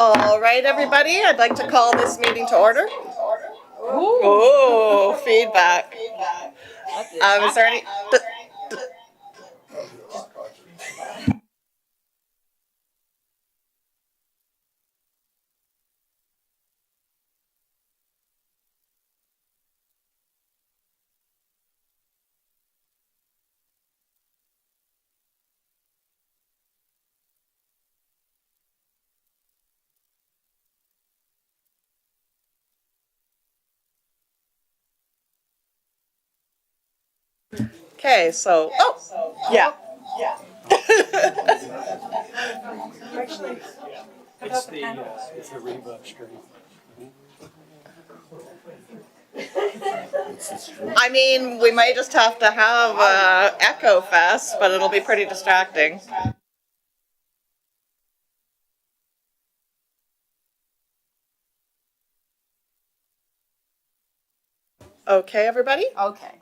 All right, everybody, I'd like to call this meeting to order. Ooh, feedback. Is there any... Okay, so... Oh, yeah. It's the reverb stream. I mean, we might just have to have Echo Fest, but it'll be pretty distracting. Okay, everybody? Okay.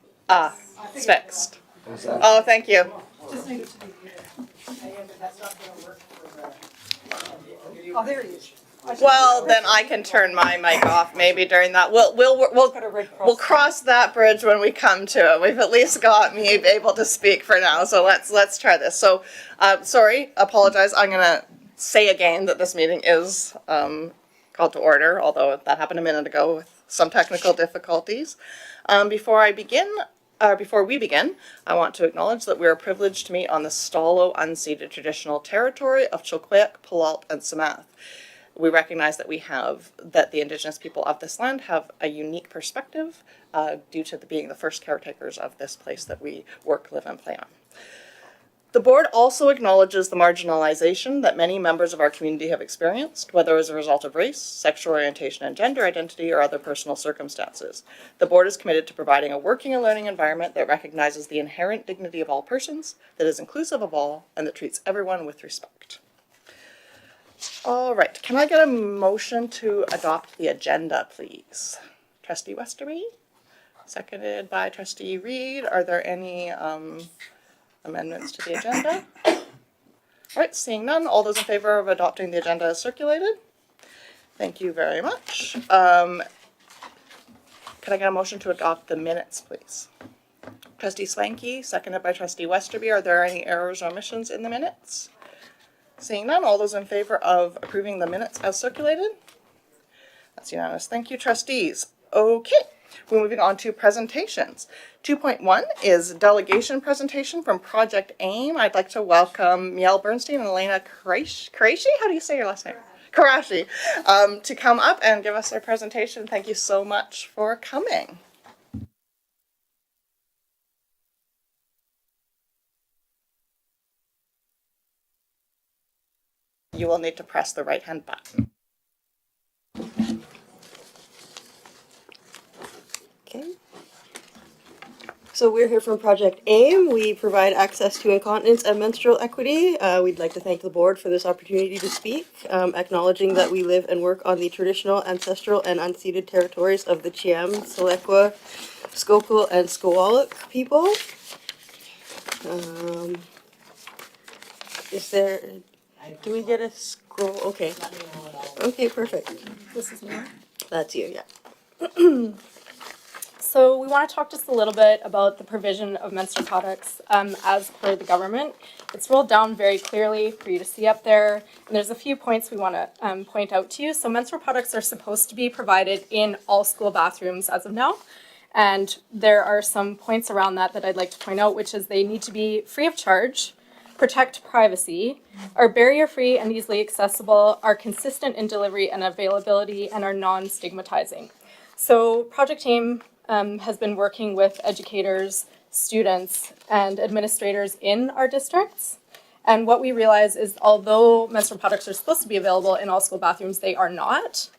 It's fixed. Oh, thank you. Oh, there he is. Well, then I can turn my mic off maybe during that. We'll cross that bridge when we come to it. We've at least got me able to speak for now, so let's try this. So, sorry, apologize. I'm gonna say again that this meeting is called to order, although that happened a minute ago with some technical difficulties. Before we begin, I want to acknowledge that we are privileged to meet on the Stalo unceded traditional territory of Chilliwack, Puyallup, and Sumath. We recognize that the Indigenous people of this land have a unique perspective due to being the first caretakers of this place that we work, live, and play on. The board also acknowledges the marginalization that many members of our community have experienced, whether as a result of race, sexual orientation and gender identity, or other personal circumstances. The board is committed to providing a working and learning environment that recognizes the inherent dignity of all persons, that is inclusive of all, and that treats everyone with respect. All right, can I get a motion to adopt the agenda, please? Trustee Westerby, seconded by Trustee Reed. Are there any amendments to the agenda? All right, seeing none, all those in favor of adopting the agenda as circulated? Thank you very much. Can I get a motion to adopt the minutes, please? Trustee Swanky, seconded by Trustee Westerby. Are there any errors or omissions in the minutes? Seeing none, all those in favor of approving the minutes as circulated? That's unanimous. Thank you, trustees. Okay, we're moving on to presentations. 2.1 is delegation presentation from Project AIM. I'd like to welcome Miel Bernstein and Elena Karashi. How do you say your last name? Karashi, to come up and give us their presentation. Thank you so much for coming. You will need to press the right-hand button. Okay. So we're here from Project AIM. We provide access to incontinence and menstrual equity. We'd like to thank the board for this opportunity to speak, acknowledging that we live and work on the traditional, ancestral, and unceded territories of the Chiam, Selekwa, Skokul, and Skowaluk people. Do we get a scroll? Okay. Okay, perfect. This is me. That's you, yeah. So we want to talk just a little bit about the provision of menstrual products as per the government. It's rolled down very clearly for you to see up there. And there's a few points we want to point out to you. So menstrual products are supposed to be provided in all school bathrooms as of now. And there are some points around that I'd like to point out, which is they need to be free of charge, protect privacy, are barrier-free and easily accessible, are consistent in delivery and availability, and are non-stigmatizing. So Project AIM has been working with educators, students, and administrators in our districts. And what we realize is although menstrual products are supposed to be available in all school bathrooms, they are not.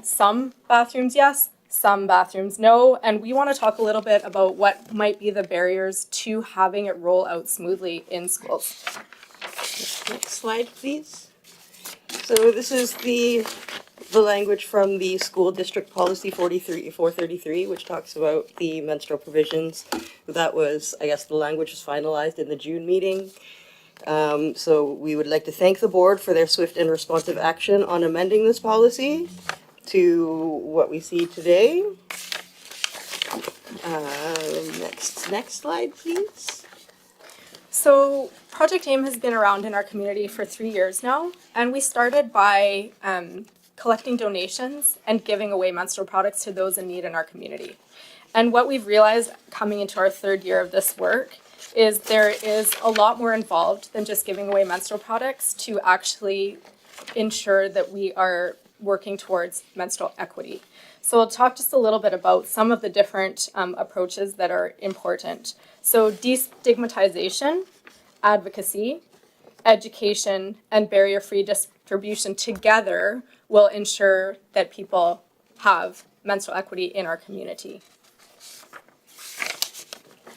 Some bathrooms, yes. Some bathrooms, no, and we want to talk a little bit about what might be the barriers to having it roll out smoothly in schools. Next slide, please. So this is the language from the school district policy 433, which talks about the menstrual provisions. That was, I guess, the language was finalized in the June meeting. So we would like to thank the board for their swift and responsive action on amending this policy to what we see today. Next slide, please. So Project AIM has been around in our community for 3 years now, and we started by collecting donations and giving away menstrual products to those in need in our community. And what we've realized coming into our 3rd year of this work is there is a lot more involved than just giving away menstrual products to actually ensure that we are working towards menstrual equity. So I'll talk just a little bit about some of the different approaches that are important. So destigmatization, advocacy, education, and barrier-free distribution together will ensure that people have menstrual equity in our community.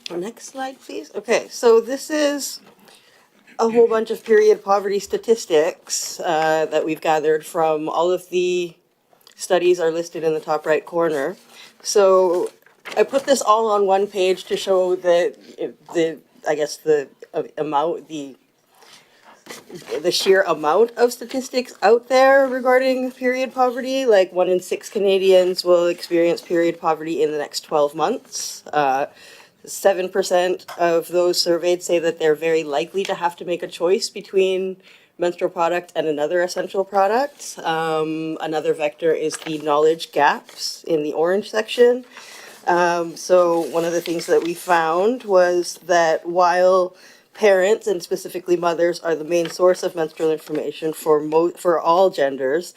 Next slide, please. Okay, so this is a whole bunch of period poverty statistics that we've gathered from all of the studies are listed in the top right corner. So I put this all on one page to show the amount, the sheer amount of statistics out there regarding period poverty. Like 1 in 6 Canadians will experience period poverty in the next 12 months. 7% of those surveyed say that they're very likely to have to make a choice between menstrual product and another essential product. Another vector is the knowledge gaps in the orange section. So one of the things that we found was that while parents, and specifically mothers, are the main source of menstrual information for all genders,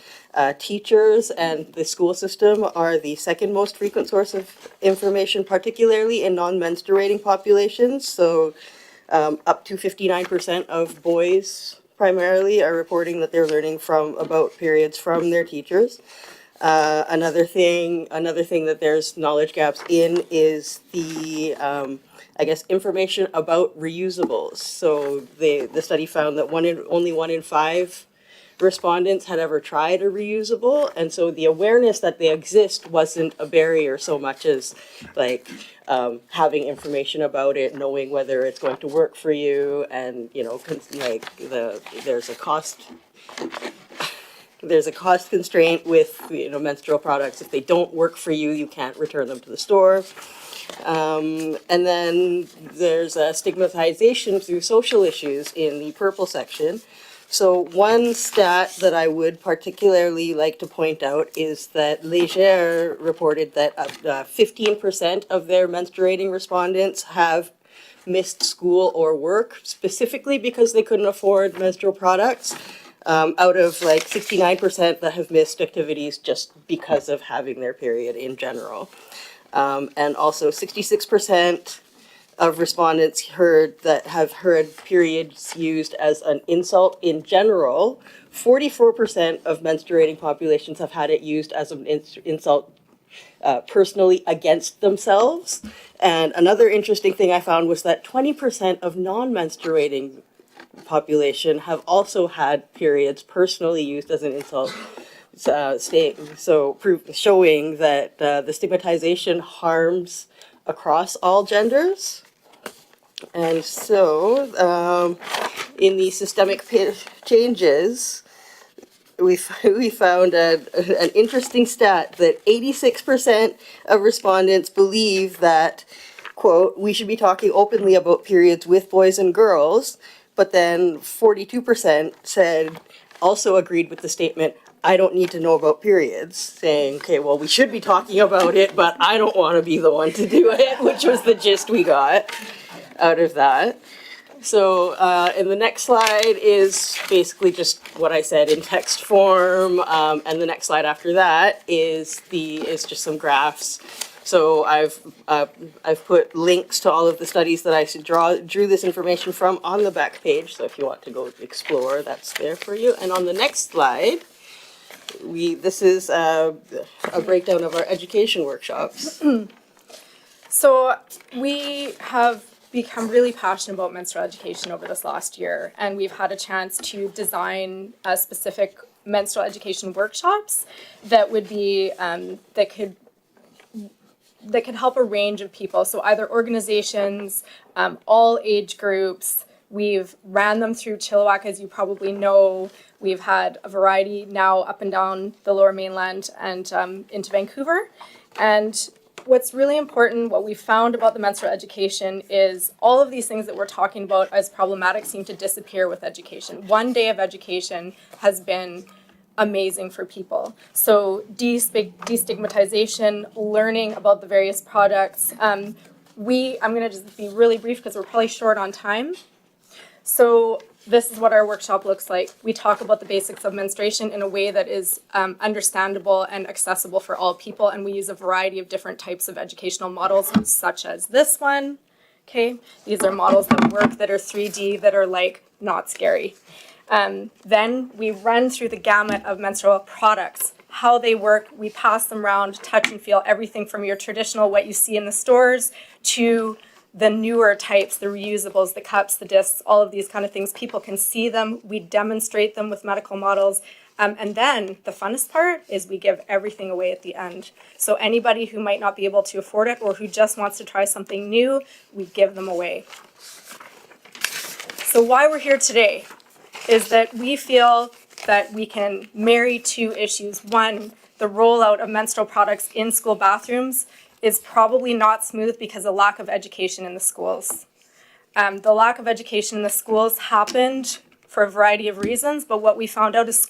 teachers and the school system are the second most frequent source of information, particularly in non-menstruating populations. So up to 59% of boys primarily are reporting that they're learning about periods from their teachers. Another thing that there's knowledge gaps in is the information about reusables. So the study found that only 1 in 5 respondents had ever tried a reusable, and so the awareness that they exist wasn't a barrier so much as having information about it, knowing whether it's going to work for you, and there's a cost constraint with menstrual products. If they don't work for you, you can't return them to the store. And then there's a stigmatization through social issues in the purple section. So one stat that I would particularly like to point out is that Léger reported that 15% of their menstruating respondents have missed school or work, specifically because they couldn't afford menstrual products. Out of 69% that have missed activities just because of having their period in general. And also 66% of respondents have heard periods used as an insult in general. 44% of menstruating populations have had it used as an insult personally against themselves. And another interesting thing I found was that 20% of non-menstruating population have also had periods personally used as an insult. Showing that the stigmatization harms across all genders. And so, in the systemic changes, we found an interesting stat that 86% of respondents believe that, quote, we should be talking openly about periods with boys and girls, but then 42% also agreed with the statement, I don't need to know about periods, saying, okay, well, we should be talking about it, but I don't want to be the one to do it, which was the gist we got out of that. So, and the next slide is basically just what I said in text form, and the next slide after that is just some graphs. So I've put links to all of the studies that I drew this information from on the back page. So if you want to go explore, that's there for you. And on the next slide, this is a breakdown of our education workshops. So we have become really passionate about menstrual education over this last year, and we've had a chance to design specific menstrual education workshops that would be that could help a range of people. So either organizations, all age groups, We've ran them through Chilliwack, as you probably know. We've had a variety now up and down the Lower Mainland and into Vancouver. And what's really important, what we found about the menstrual education is all of these things that we're talking about as problematic seem to disappear with education. One day of education has been amazing for people. So destigmatization, learning about the various products. I'm going to just be really brief because we're probably short on time. So this is what our workshop looks like. We talk about the basics of menstruation in a way that is understandable and accessible for all people, and we use a variety of different types of educational models, such as this one. Okay, these are models that work, that are 3D, that are like not scary. Then we run through the gamut of menstrual products, how they work. We pass them around, touch and feel, everything from your traditional, what you see in the stores, to the newer types, the reusables, the cups, the discs, all of these kind of things. People can see them. We demonstrate them with medical models. And then the funnest part is we give everything away at the end. So anybody who might not be able to afford it or who just wants to try something new, we give them away. So why we're here today is that we feel that we can marry two issues. One, the rollout of menstrual products in school bathrooms is probably not smooth because of lack of education in the schools. The lack of education in the schools happened for a variety of reasons, but what we found out is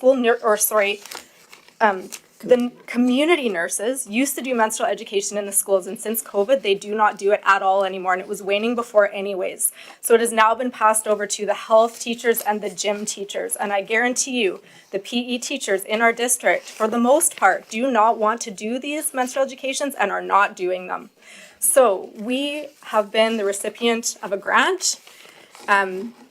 the community nurses used to do menstrual education in the schools, and since COVID, they do not do it at all anymore, and it was waning before anyways. So it has now been passed over to the health teachers and the gym teachers, and I guarantee you, the PE teachers in our district, for the most part, do not want to do these menstrual educations and are not doing them. So we have been the recipient of a grant.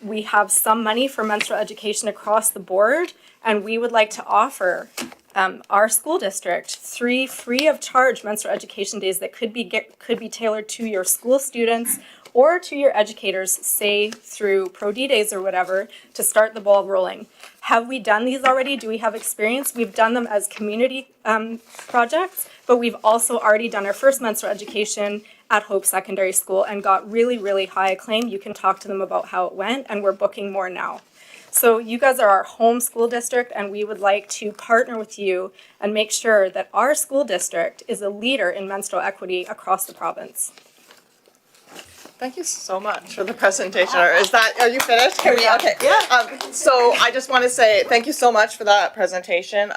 We have some money for menstrual education across the board, and we would like to offer our school district 3 free of charge menstrual education days that could be tailored to your school students or to your educators, say through Pro D days or whatever, to start the ball rolling. Have we done these already? Do we have experience? We've done them as community projects, but we've also already done our first menstrual education at Hope Secondary School and got really, really high acclaim. You can talk to them about how it went, and we're booking more now. So you guys are our home school district, and we would like to partner with you and make sure that our school district is a leader in menstrual equity across the province. Thank you so much for the presentation. Are you finished? Okay. Yeah. So I just want to say thank you so much for that presentation.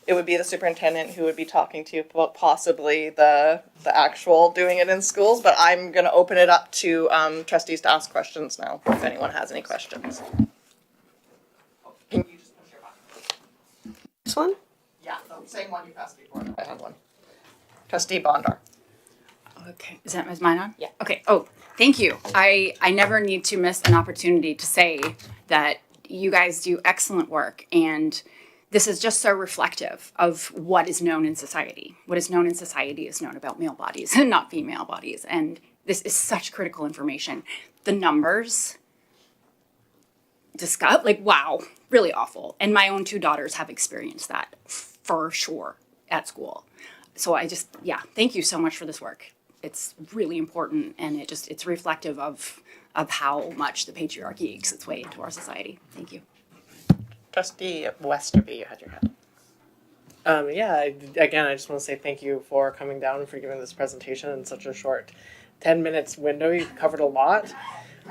It would be the superintendent who would be talking to you about possibly the actual doing it in schools, but I'm going to open it up to trustees to ask questions now, if anyone has any questions. Can you just push your button? This one? Yeah, the same one you passed before. I had one. Trustee Bondar. Okay, is mine on? Yeah. Okay. Oh, thank you. I never need to miss an opportunity to say that you guys do excellent work, and this is just so reflective of what is known in society. What is known in society is known about male bodies and not female bodies, and this is such critical information. The numbers discuss, like, wow, really awful. And my own 2 daughters have experienced that for sure at school. So thank you so much for this work. It's really important, and it's reflective of how much the patriarchy ekes its way into our society. Thank you. Trustee Westerby, you had your hand. Again, I just want to say thank you for coming down and for giving this presentation in such a short 10 minutes window. You covered a lot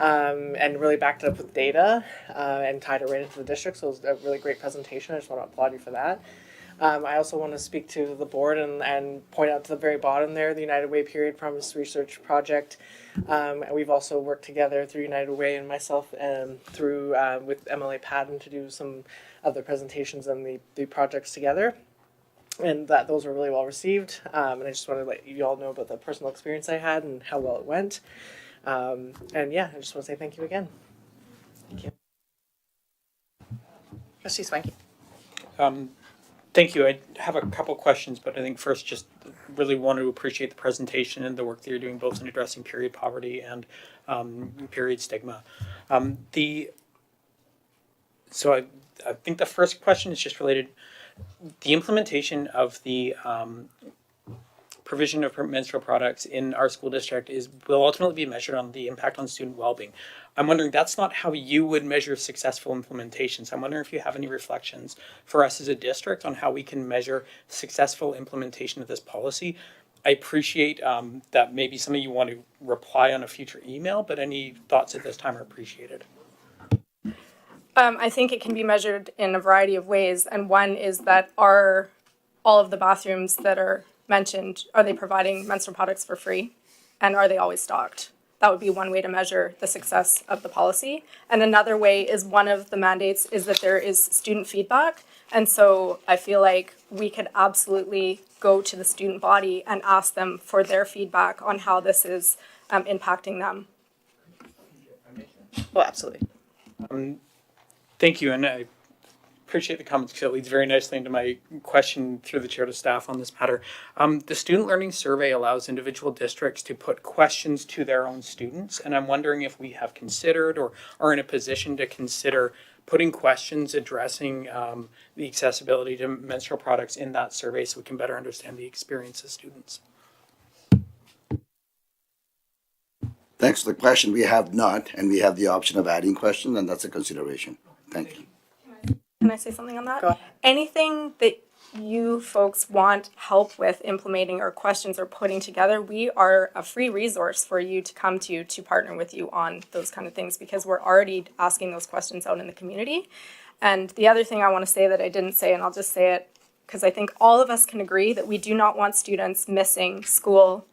and really backed it up with data and tied it right into the district. So it was a really great presentation. I just want to applaud you for that. I also want to speak to the board and point out to the very bottom there, the United Way Period Promise Research Project. And we've also worked together through United Way and myself and through with MLA Patton to do some of the presentations and the projects together. And those were really well received. And I just want to let you all know about the personal experience I had and how well it went. I just want to say thank you again. Thank you. Trustee Swanky. Thank you. I have a couple questions, but I think first just really want to appreciate the presentation and the work that you're doing both in addressing period poverty and period stigma. So I think the first question is just related, the implementation of the provision of menstrual products in our school district will ultimately be measured on the impact on student well-being. I'm wondering, that's not how you would measure successful implementations. I'm wondering if you have any reflections for us as a district on how we can measure successful implementation of this policy. I appreciate that maybe some of you want to reply on a future email, but any thoughts at this time are appreciated. I think it can be measured in a variety of ways, and one is that are all of the bathrooms that are mentioned, are they providing menstrual products for free? And are they always stocked? That would be one way to measure the success of the policy. And another way is one of the mandates is that there is student feedback. And so I feel like we could absolutely go to the student body and ask them for their feedback on how this is impacting them. Well, absolutely. Thank you, and I appreciate the comments because it leads very nicely into my question through the chair to staff on this matter. The Student Learning Survey allows individual districts to put questions to their own students, and I'm wondering if we have considered or are in a position to consider putting questions addressing the accessibility to menstrual products in that survey so we can better understand the experience of students. Thanks for the question. We have not, and we have the option of adding questions, and that's a consideration. Thank you. Can I say something on that? Go ahead. Anything that you folks want help with implementing or questions or putting together, we are a free resource for you to come to partner with you on those kind of things, because we're already asking those questions out in the community. And the other thing I want to say that I didn't say, and I'll just say it because I think all of us can agree that we do not want students missing school,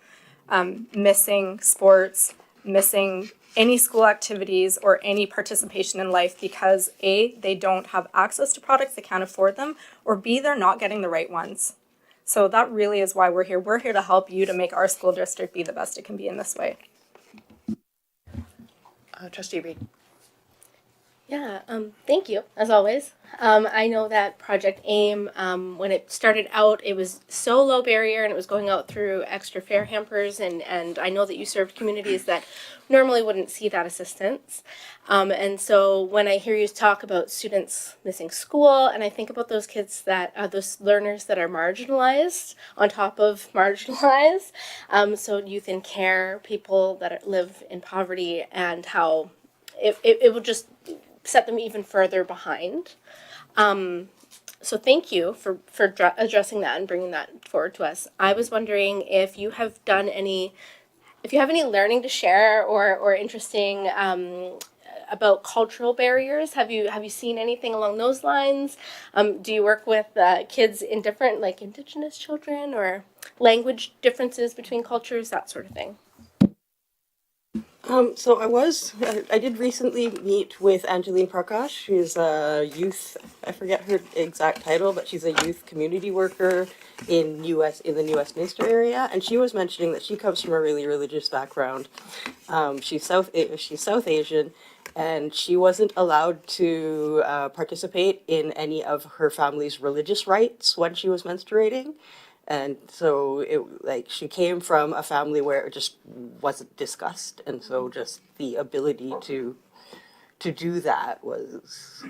missing sports, missing any school activities or any participation in life because A, they don't have access to products, they can't afford them, or B, they're not getting the right ones. So that really is why we're here. We're here to help you to make our school district be the best it can be in this way. Trustee Reed. Yeah, thank you, as always. I know that Project AIM, when it started out, it was so low barrier and it was going out through extra fare hampers, and I know that you served communities that normally wouldn't see that assistance. And so when I hear you talk about students missing school, and I think about those kids that, those learners that are marginalized on top of marginalized, so youth in care, people that live in poverty, and how it will just set them even further behind. So thank you for addressing that and bringing that forward to us. I was wondering if you have if you have any learning to share or interesting about cultural barriers. Have you seen anything along those lines? Do you work with kids in different, like Indigenous children, or language differences between cultures, that sort of thing? So I did recently meet with Angeline Prakash. She's a youth, I forget her exact title, but she's a youth community worker in the Westminster area, and she was mentioning that she comes from a really religious background. She's South Asian, and she wasn't allowed to participate in any of her family's religious rites when she was menstruating. And so she came from a family where it just wasn't discussed, and so just the ability to do that was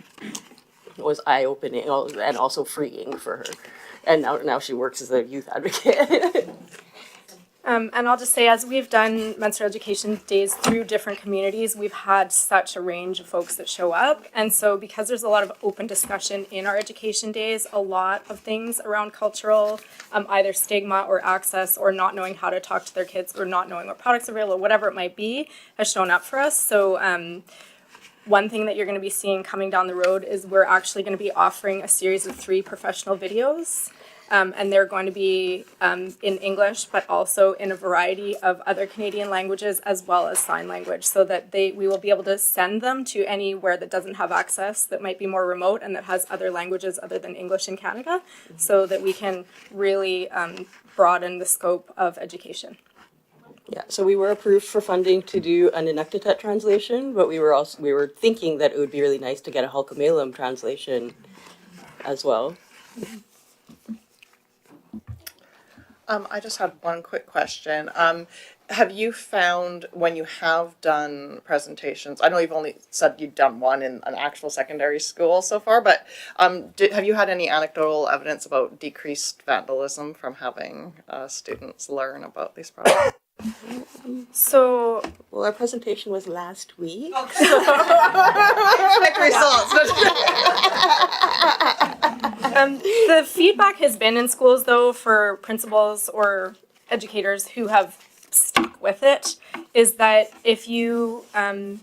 eye-opening and also freeing for her. And now she works as a youth advocate. And I'll just say, as we've done menstrual education days through different communities, we've had such a range of folks that show up. And so because there's a lot of open discussion in our education days, a lot of things around cultural, either stigma or access or not knowing how to talk to their kids or not knowing what products are available or whatever it might be, has shown up for us. So one thing that you're going to be seeing coming down the road is we're actually going to be offering a series of 3 professional videos. And they're going to be in English, but also in a variety of other Canadian languages as well as sign language, so that we will be able to send them to anywhere that doesn't have access, that might be more remote and that has other languages other than English in Canada, so that we can really broaden the scope of education. Yeah, so we were approved for funding to do an Inuktitut translation, but we were thinking that it would be really nice to get a Halkomelem translation as well. I just had one quick question. have you found when you have done presentations, I know you've only said you've done one in an actual secondary school so far, but have you had any anecdotal evidence about decreased vandalism from having students learn about these products? So Well, our presentation was last week. Expect results. the feedback has been in schools, though, for principals or educators who have stuck with it, is that if you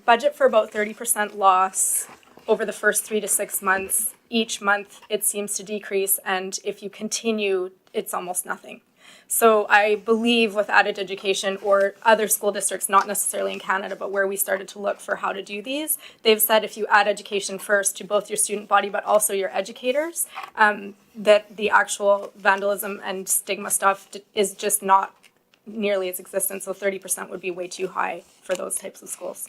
budget for about 30% loss over the first 3 to 6 months, each month it seems to decrease, and if you continue, it's almost nothing. So I believe with added education or other school districts, not necessarily in Canada, but where we started to look for how to do these, they've said if you add education first to both your student body but also your educators, that the actual vandalism and stigma stuff is just not nearly as existent. So 30% would be way too high for those types of schools.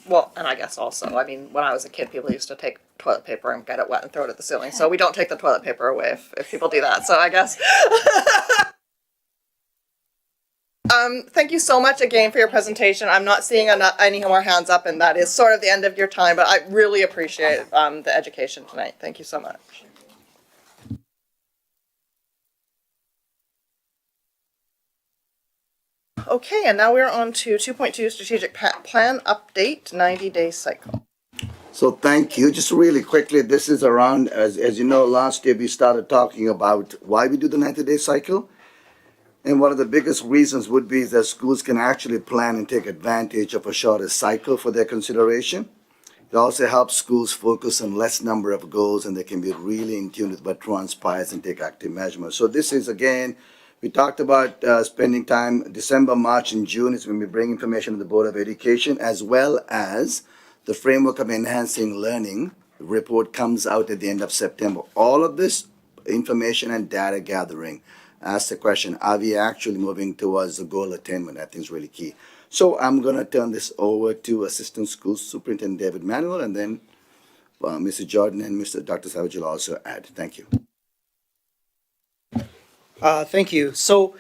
Well, and I guess also, I mean, when I was a kid, people used to take toilet paper and get it wet and throw it at the ceiling. So we don't take the toilet paper away if people do that. So I guess. Thank you so much again for your presentation. I'm not seeing any more hands up, and that is sort of the end of your time, but I really appreciate the education tonight. Thank you so much. Okay, and now we're on to 2.2 strategic plan update, 90-day cycle. So thank you. Just really quickly, this is around, as you know, last year we started talking about why we do the 90-day cycle. And one of the biggest reasons would be that schools can actually plan and take advantage of a shorter cycle for their consideration. It also helps schools focus on less number of goals, and they can be really in tune with what transpires and take active measurements. So this is, again, we talked about spending time December, March, and June is when we bring information to the Board of Education, as well as the framework of enhancing learning report comes out at the end of September. All of this information and data gathering asks the question, are we actually moving towards the goal attainment? I think is really key. So I'm going to turn this over to Assistant School Superintendent David Manuel, and then Mr. Jordan and Dr. Savage will also add. Thank you. Thank you. So,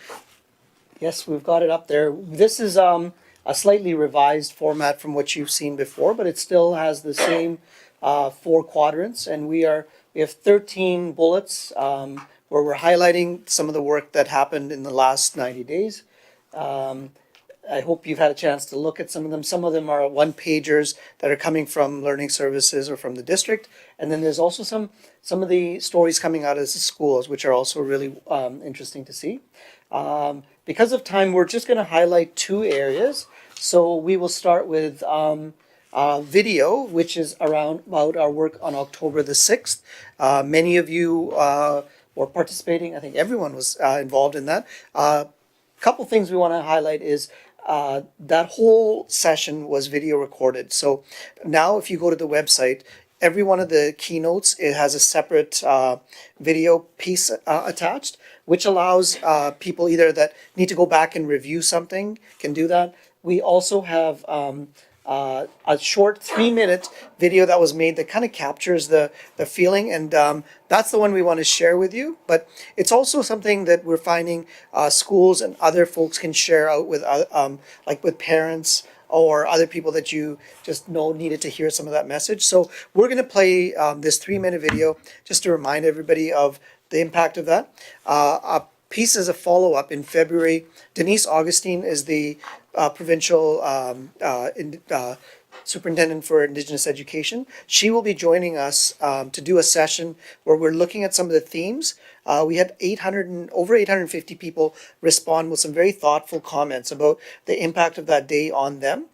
yes, we've got it up there. This is a slightly revised format from what you've seen before, but it still has the same 4 quadrants, and we have 13 bullets where we're highlighting some of the work that happened in the last 90 days. I hope you've had a chance to look at some of them. Some of them are one-pagers that are coming from learning services or from the district. And then there's also some of the stories coming out of the schools, which are also really interesting to see. Because of time, we're just going to highlight 2 areas. So we will start with video, which is about our work on October the 6th. Many of you were participating. I think everyone was involved in that. Couple things we want to highlight is that whole session was video recorded. So now if you go to the website, every one of the keynotes, it has a separate video piece attached, which allows people either that need to go back and review something can do that. We also have a short 3-minute video that was made that kind of captures the feeling, and that's the one we want to share with you. But it's also something that we're finding schools and other folks can share out with like with parents or other people that you just know needed to hear some of that message. So we're going to play this 3-minute video just to remind everybody of the impact of that. A piece as a follow-up in February. Denise Augustine is the provincial superintendent for Indigenous education. She will be joining us to do a session where we're looking at some of the themes. We had over 850 people respond with some very thoughtful comments about the impact of that day on them.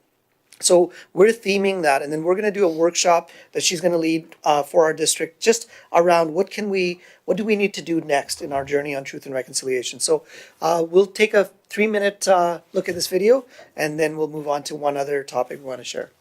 So we're theming that, and then we're going to do a workshop that she's going to lead for our district, just around what do we need to do next in our journey on truth and reconciliation. So we'll take a 3-minute look at this video, and then we'll move on to one other topic we want to share.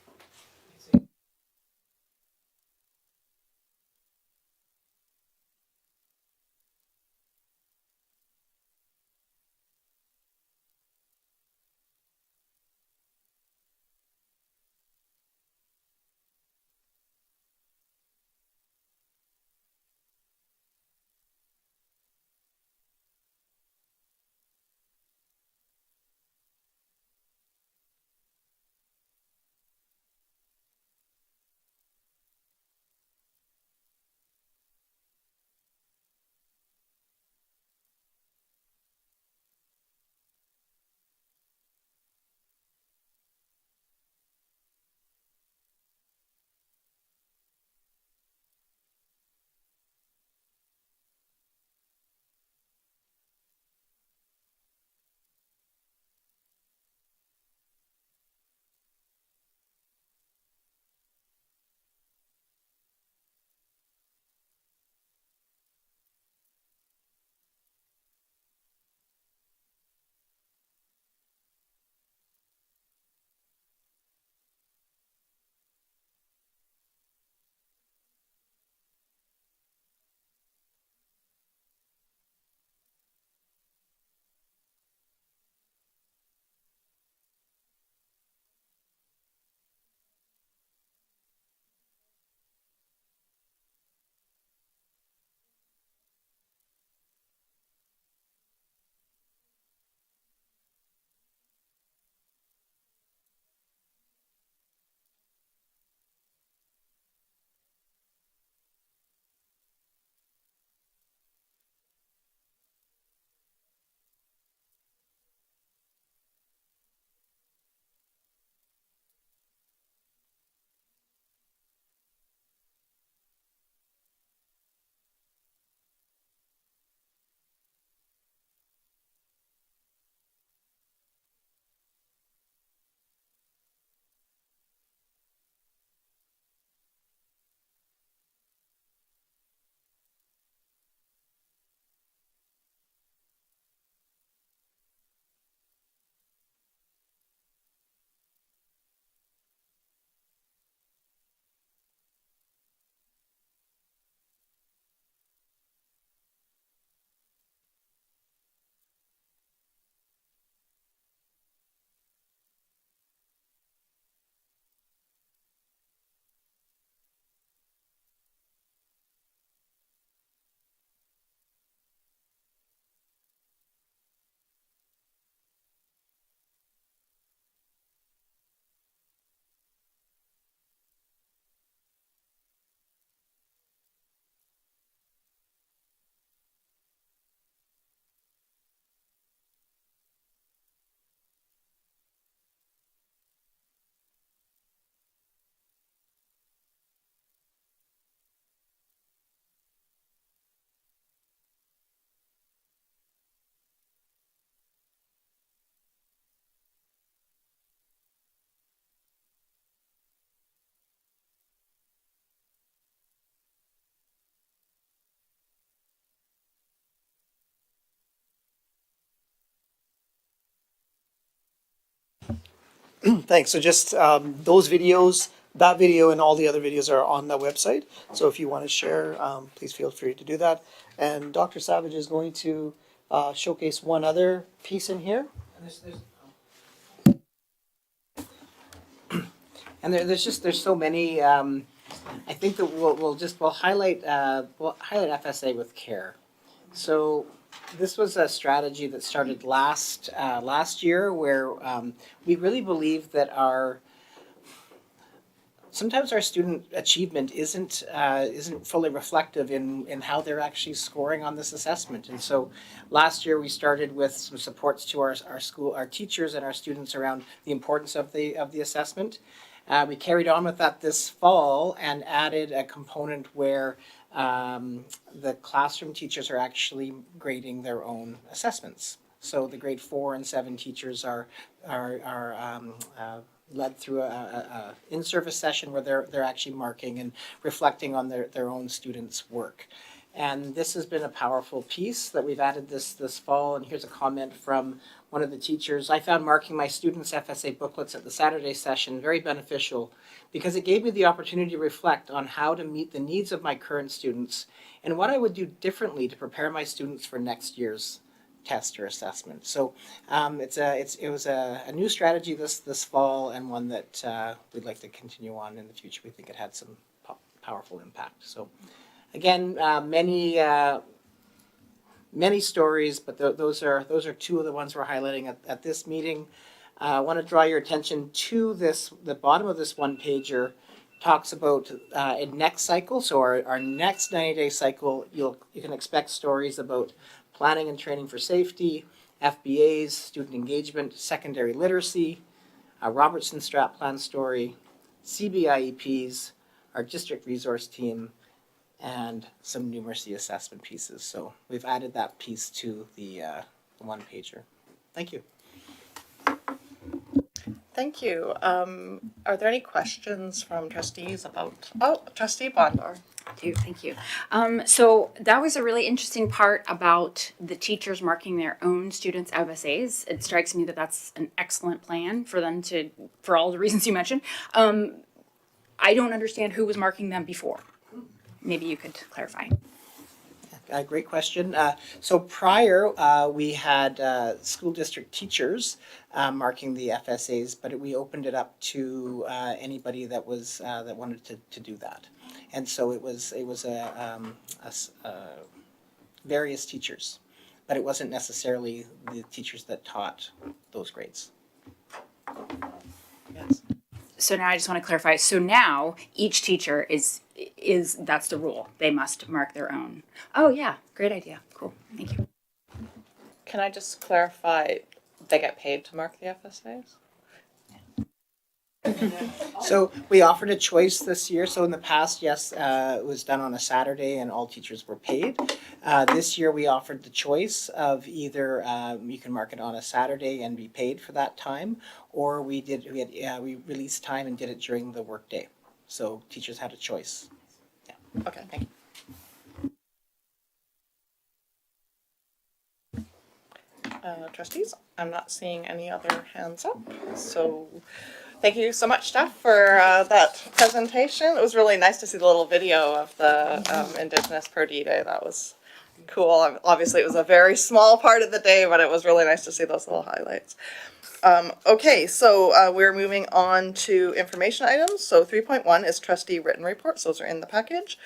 Thanks. So just those videos, that video and all the other videos are on the website. So if you want to share, please feel free to do that. And Dr. Savage is going to showcase one other piece in here. And there's so many. I think that we'll highlight FSA with care. So this was a strategy that started last year, where we really believe that sometimes our student achievement isn't fully reflective in how they're actually scoring on this assessment. And so last year we started with some supports to our teachers and our students around the importance of the assessment. We carried on with that this fall and added a component where the classroom teachers are actually grading their own assessments. So the grade 4 and 7 teachers are led through a in-service session where they're actually marking and reflecting on their own students' work. And this has been a powerful piece that we've added this fall. And here's a comment from one of the teachers. I found marking my students' FSA booklets at the Saturday session very beneficial because it gave me the opportunity to reflect on how to meet the needs of my current students and what I would do differently to prepare my students for next year's test or assessment. So it was a new strategy this fall, and one that we'd like to continue on in the future. We think it had some powerful impact. So again, many stories, but those are two of the ones we're highlighting at this meeting. I want to draw your attention to this. The bottom of this one pager talks about a next cycle. So our next 90-day cycle, you can expect stories about planning and training for safety, FBAs, student engagement, secondary literacy, a Robertson Strat Plan story, CBIEPs, our district resource team, and some numeracy assessment pieces. So we've added that piece to the one pager. Thank you. Thank you. Are there any questions from trustees about, Trustee Bondor? Thank you. So that was a really interesting part about the teachers marking their own students' FSAs. It strikes me that that's an excellent plan for them for all the reasons you mentioned. I don't understand who was marking them before. Maybe you could clarify. Great question. So prior, we had school district teachers marking the FSAs, but we opened it up to anybody that was that wanted to do that, and so it was various teachers, but it wasn't necessarily the teachers that taught those grades. Yes. So now I just want to clarify. So now each teacher is that's the rule. They must mark their own. Oh yeah, great idea. Cool. Thank you. Can I just clarify, they get paid to mark the FSAs? So we offered a choice this year. So in the past, yes, it was done on a Saturday and all teachers were paid. This year we offered the choice of either you can mark it on a Saturday and be paid for that time, or we released time and did it during the workday. So teachers had a choice. Yeah. Okay, thank you. Trustees, I'm not seeing any other hands up, so thank you so much, Steph, for that presentation. It was really nice to see the little video of the Indigenous Purdue Day. That was cool. Obviously, it was a very small part of the day, but it was really nice to see those little highlights. Okay, so we're moving on to information items. So 3.1 is trustee written reports. Those are in the package.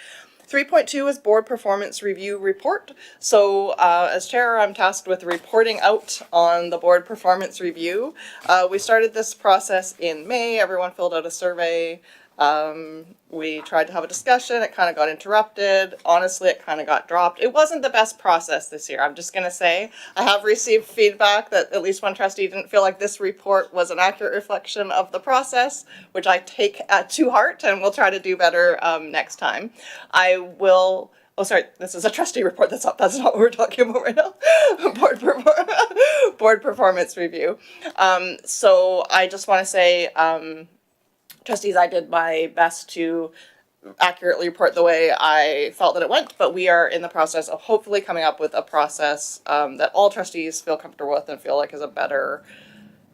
3.2 is board performance review report. So as chair, I'm tasked with reporting out on the board performance review. We started this process in May. Everyone filled out a survey. We tried to have a discussion. It kind of got interrupted. Honestly, it kind of got dropped. It wasn't the best process this year. I'm just going to say I have received feedback that at least one trustee didn't feel like this report was an accurate reflection of the process, which I take to heart and will try to do better next time. I will. Oh, sorry, this is a trustee report. That's not what we're talking about right now. Board performance review. So I just want to say, trustees, I did my best to accurately report the way I felt that it went, but we are in the process of hopefully coming up with a process that all trustees feel comfortable with and feel like is a better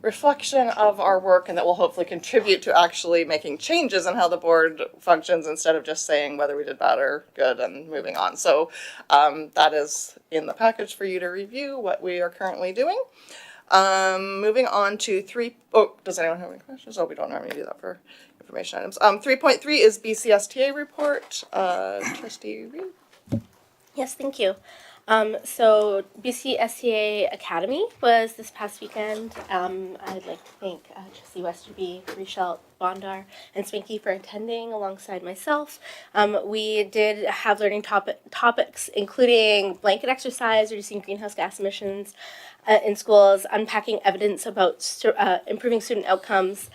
reflection of our work and that will hopefully contribute to actually making changes in how the board functions instead of just saying whether we did bad or good and moving on. So that is in the package for you to review what we are currently doing. Moving on to does anyone have any questions? Oh, we don't normally do that for information items. 3.3 is BCSTA report. Trustee Reed. Yes, thank you. So BC Academy was this past weekend. I'd like to thank Trustee Westerby, Richelle, Bondar, and Swanky for attending alongside myself. We did have learning topics including blanket exercise, reducing greenhouse gas emissions in schools, unpacking evidence about improving student outcomes,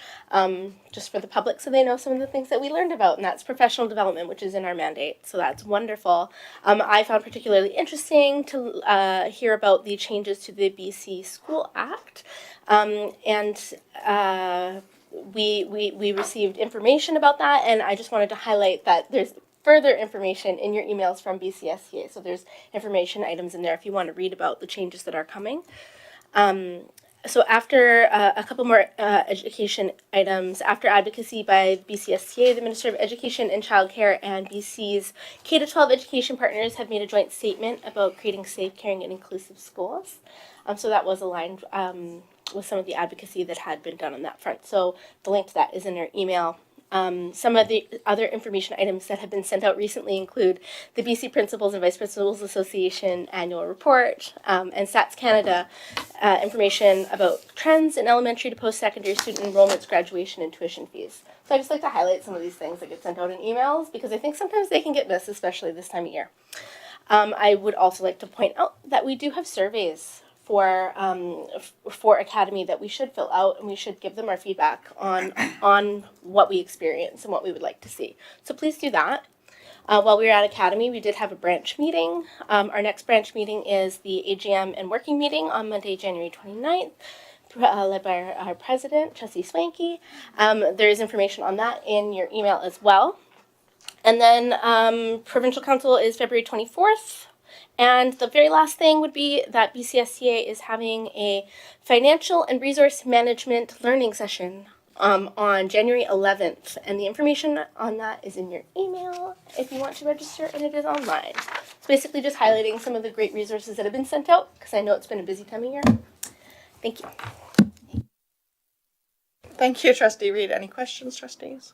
just for the public so they know some of the things that we learned about, and that's professional development, which is in our mandate, so that's wonderful. I found particularly interesting to hear about the changes to the BC School Act, we received information about that, and I just wanted to highlight that there's further information in your emails from BCSCA. So there's information items in there if you want to read about the changes that are coming. So after a couple more education items, after advocacy by BCSCA, the Minister of Education and Childcare and BC's K-12 education partners have made a joint statement about creating safe, caring, and inclusive schools. So that was aligned with some of the advocacy that had been done on that front. So the link to that is in your email. Some of the other information items that have been sent out recently include the BC Principals and Vice Principals Association annual report, and Stats Canada information about trends in elementary to post-secondary student enrollments, graduation, and tuition fees. So I just like to highlight some of these things that get sent out in emails because I think sometimes they can get missed, especially this time of year. I would also like to point out that we do have surveys for Academy that we should fill out, and we should give them our feedback on what we experience and what we would like to see. So please do that. While we were at Academy, we did have a branch meeting. Our next branch meeting is the AGM and working meeting on Monday, January 29th, led by our president, Trustee Swanky. There is information on that in your email as well. And then Provincial Council is February 24th. And the very last thing would be that BCSCA is having a financial and resource management learning session on January 11th. And the information on that is in your email if you want to register, and it is online. It's basically just highlighting some of the great resources that have been sent out because I know it's been a busy time of year. Thank you. Thank you, Trustee Reed. Any questions, trustees?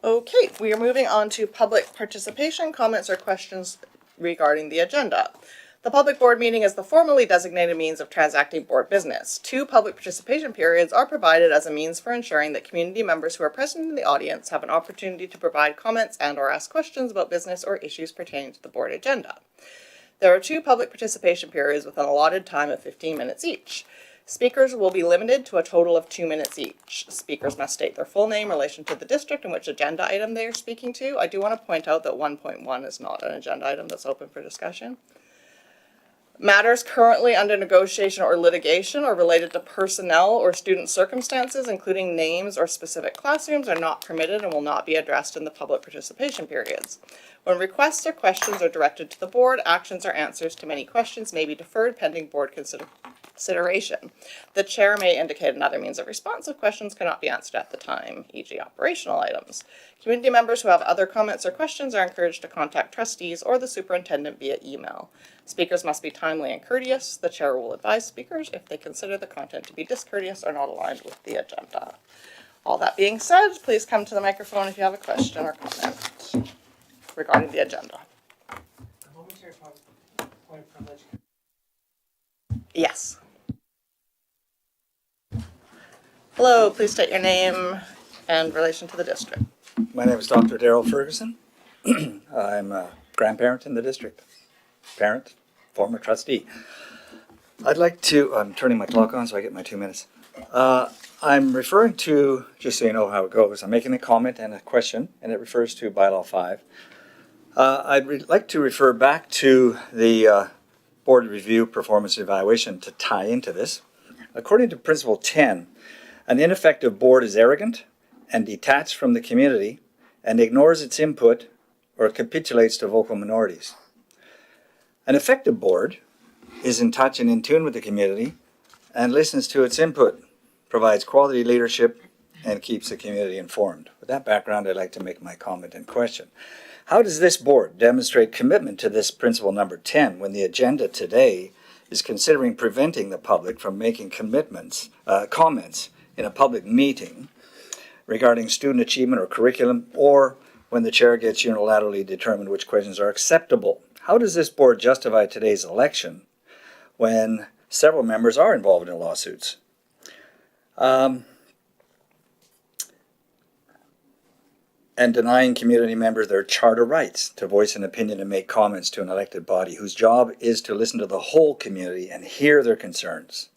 Okay, we are moving on to public participation, comments, or questions regarding the agenda. The public board meeting is the formally designated means of transacting board business. 2 public participation periods are provided as a means for ensuring that community members who are present in the audience have an opportunity to provide comments and or ask questions about business or issues pertaining to the board agenda. There are 2 public participation periods with an allotted time of 15 minutes each. Speakers will be limited to a total of 2 minutes each. Speakers must state their full name, relation to the district, and which agenda item they are speaking to. I do want to point out that 1.1 is not an agenda item that's open for discussion. Matters currently under negotiation or litigation or related to personnel or student circumstances, including names or specific classrooms, are not permitted and will not be addressed in the public participation periods. When requests or questions are directed to the board, actions or answers to many questions may be deferred pending board consideration. The chair may indicate another means of response if questions cannot be answered at the time, e.g. operational items. Community members who have other comments or questions are encouraged to contact trustees or the superintendent via email. Speakers must be timely and courteous. The chair will advise speakers if they consider the content to be discourteous or not aligned with the agenda. All that being said, please come to the microphone if you have a question or comment regarding the agenda. Yes. Hello, please state your name and relation to the district. My name is Dr. Daryl Ferguson. I'm a grandparent in the district. Parent, former trustee. I'd like to, I'm turning my clock on so I get my 2 minutes. I'm referring to, just so you know how it goes, I'm making a comment and a question, and it refers to Bylaw 5. I'd like to refer back to the board review performance evaluation to tie into this. According to Principle 10, an ineffective board is arrogant and detached from the community and ignores its input or capitulates to vocal minorities. An effective board is in touch and in tune with the community and listens to its input, provides quality leadership, and keeps the community informed. With that background, I'd like to make my comment and question. How does this board demonstrate commitment to this principle number 10 when the agenda today is considering preventing the public from making comments in a public meeting regarding student achievement or curriculum, or when the chair gets unilaterally determined which questions are acceptable? How does this board justify today's election when several members are involved in lawsuits? And denying community members their charter rights to voice an opinion and make comments to an elected body whose job is to listen to the whole community and hear their concerns,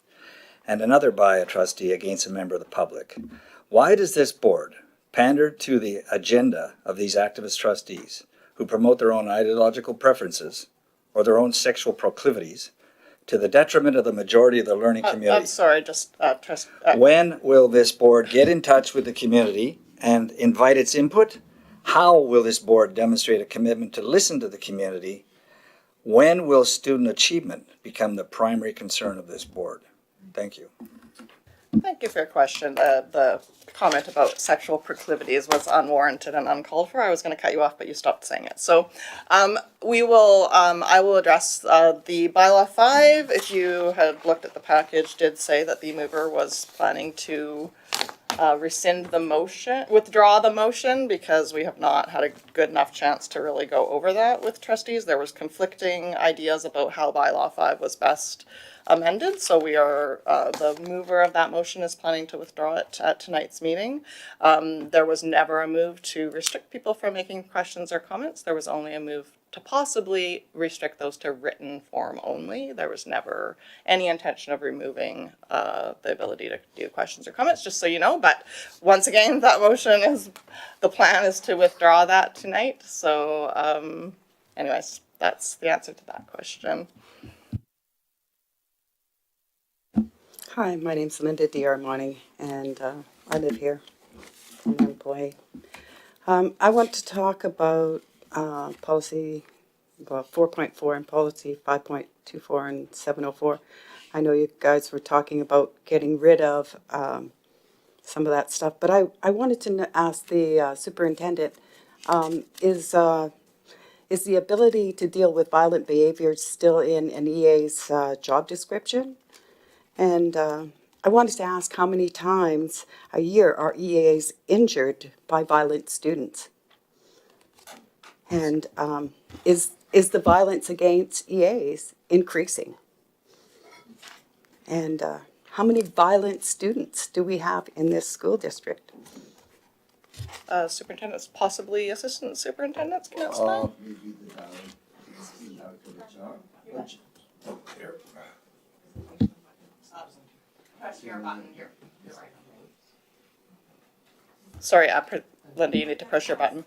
and another by a trustee against a member of the public. Why does this board pander to the agenda of these activist trustees who promote their own ideological preferences or their own sexual proclivities to the detriment of the majority of the learning community? I'm sorry, just When will this board get in touch with the community and invite its input? How will this board demonstrate a commitment to listen to the community? When will student achievement become the primary concern of this board? Thank you. Thank you for your question. The comment about sexual proclivities was unwarranted and uncalled for. I was going to cut you off, but you stopped saying it. So I will address the bylaw 5. If you had looked at the package, did say that the mover was planning to withdraw the motion, because we have not had a good enough chance to really go over that with trustees. There was conflicting ideas about how bylaw 5 was best amended, so the mover of that motion is planning to withdraw it at tonight's meeting. There was never a move to restrict people from making questions or comments. There was only a move to possibly restrict those to written form only. There was never any intention of removing the ability to do questions or comments, just so you know. But once again, the plan is to withdraw that tonight. So anyways, that's the answer to that question. Hi, my name's Linda D'Armani, and I live here. I'm an employee. I want to talk about policy 4.4 and policy 5.24 and 704. I know you guys were talking about getting rid of some of that stuff, but I wanted to ask the superintendent, is the ability to deal with violent behavior still in an EA's job description? And I wanted to ask how many times a year are EAs injured by violent students? And is the violence against EAs increasing? And how many violent students do we have in this school district? Superintendents, possibly assistant superintendents, can answer that? Sorry, Linda, you need to push your button.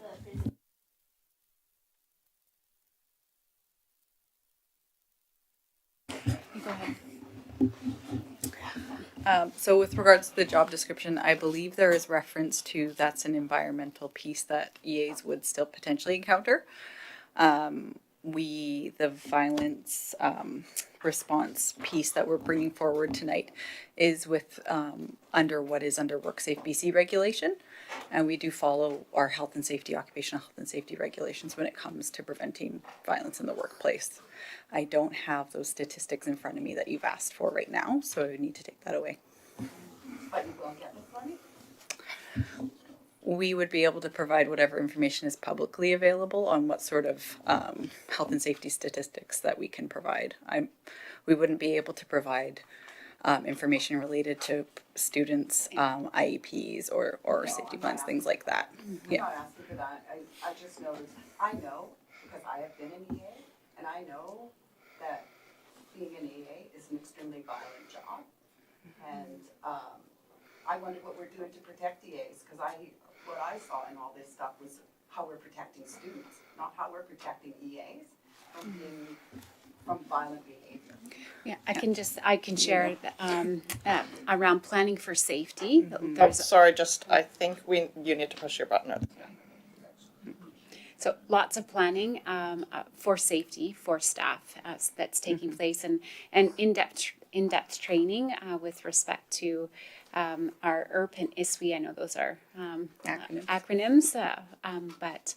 Go ahead. So with regards to the job description, I believe there is reference to that's an environmental piece that EAs would still potentially encounter. The violence response piece that we're bringing forward tonight is with under WorkSafe BC regulation, and we do follow our health and safety, occupational health and safety regulations when it comes to preventing violence in the workplace. I don't have those statistics in front of me that you've asked for right now, so I need to take that away. But you will get them for me? We would be able to provide whatever information is publicly available on what sort of health and safety statistics that we can provide. We wouldn't be able to provide information related to students' IEPs or safety plans, things like that. I'm not asking for that. I just know, I know, because I have been an EA, and I know that being an EA is an extremely violent job. And I wonder what we're doing to protect EAs, because what I saw in all this stuff was how we're protecting students, not how we're protecting EAs from violent behavior. Yeah, I can share around planning for safety. Sorry, I think you need to push your button. So lots of planning for safety for staff that's taking place, and in-depth in-depth training with respect to our ERP and ISWE. I know those are acronyms, but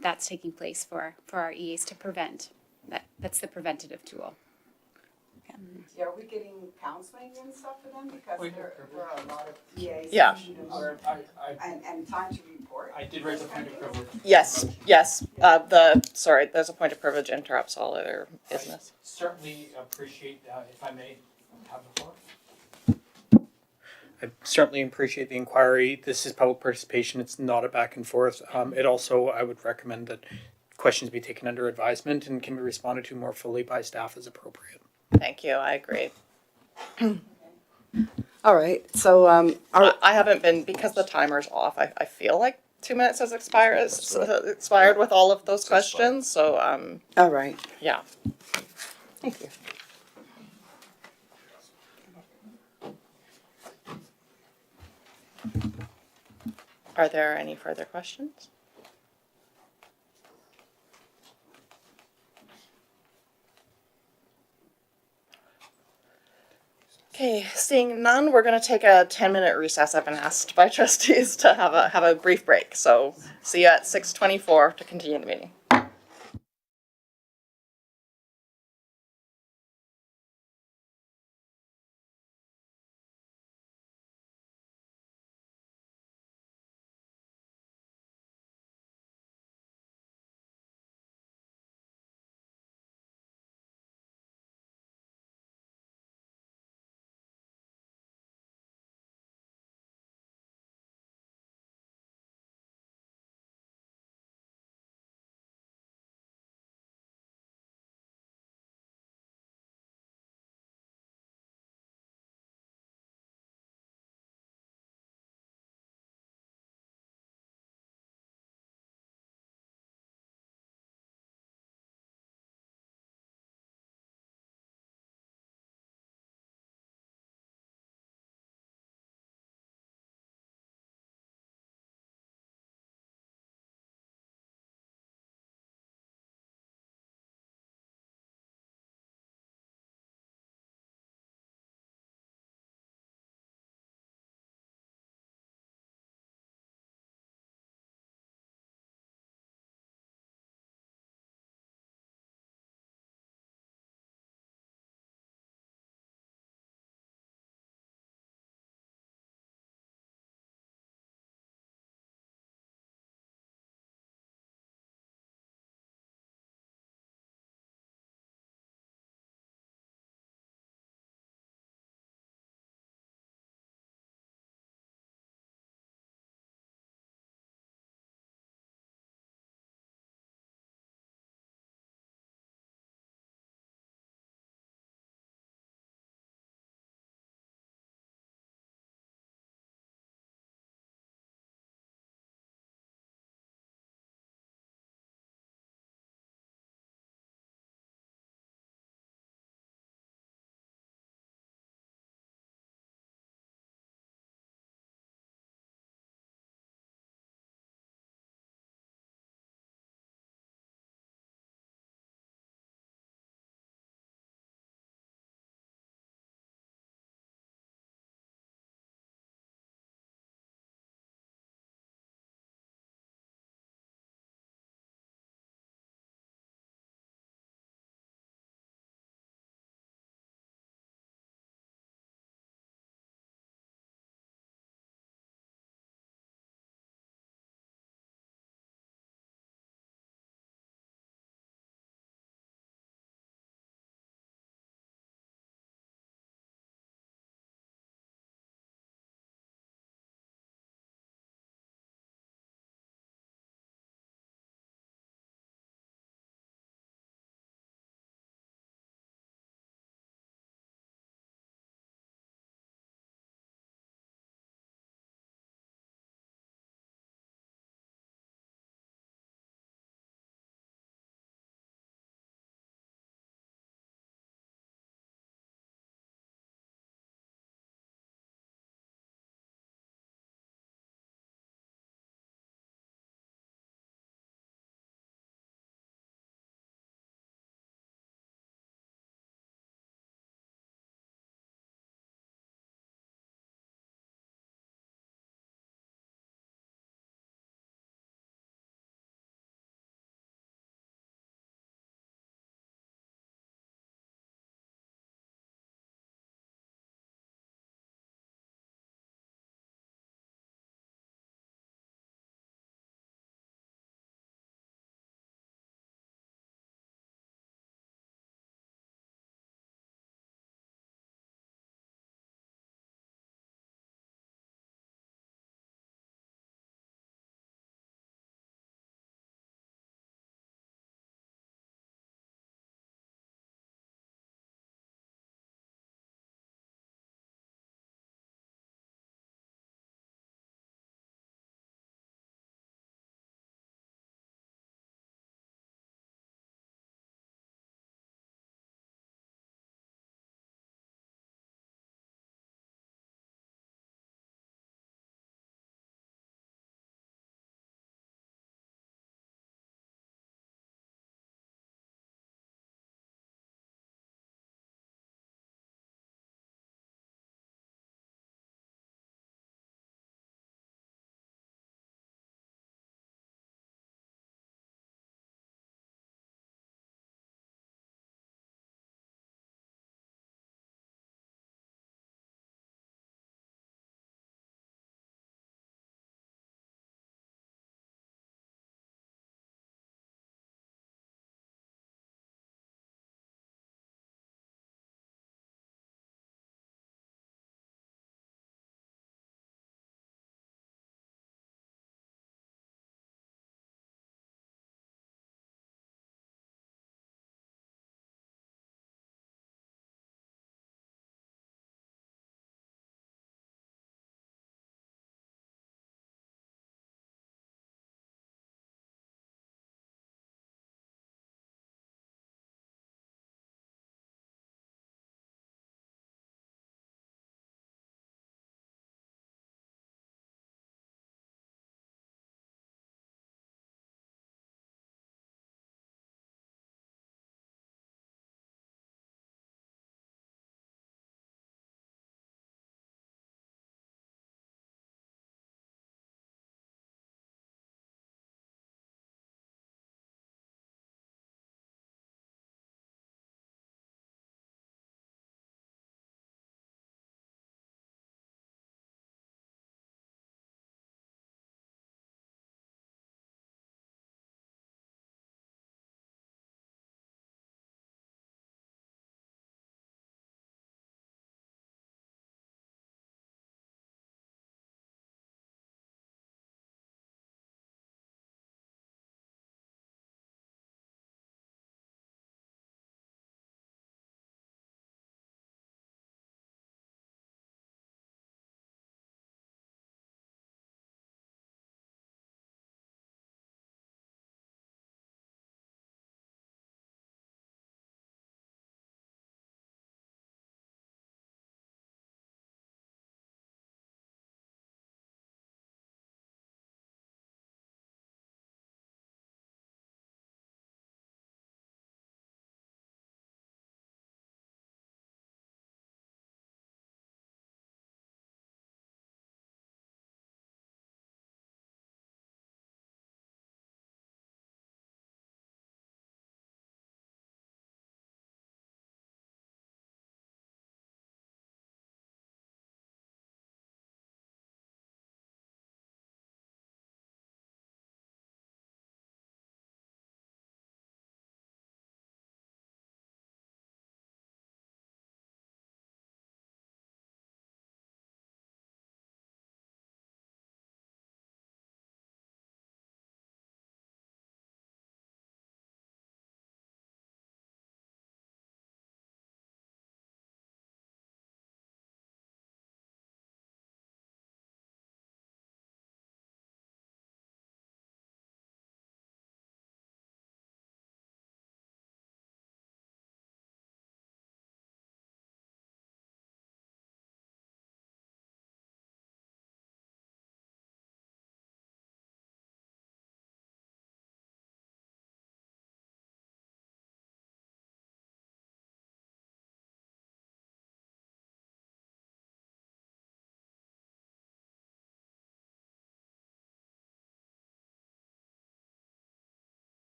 that's taking place for our EAs to prevent. That's the preventative tool. Yeah, are we getting counseling and stuff for them? Because there are a lot of EAs Yeah. and time to report. I did raise a point of privilege. Yes, yes. There's a point of privilege interrupts all other business. Certainly appreciate, if I may have the floor. I certainly appreciate the inquiry. This is public participation. It's not a back and forth. It also, I would recommend that questions be taken under advisement and can be responded to more fully by staff as appropriate. Thank you. I agree. All right, so I haven't been, because the timer's off, I feel like 2 minutes has expired with all of those questions. So all right, yeah. thank you. Are there any further questions? Okay, seeing none, we're going to take a 10-minute recess. I've been asked by trustees to have a brief break. So see you at 6:24 to continue the meeting.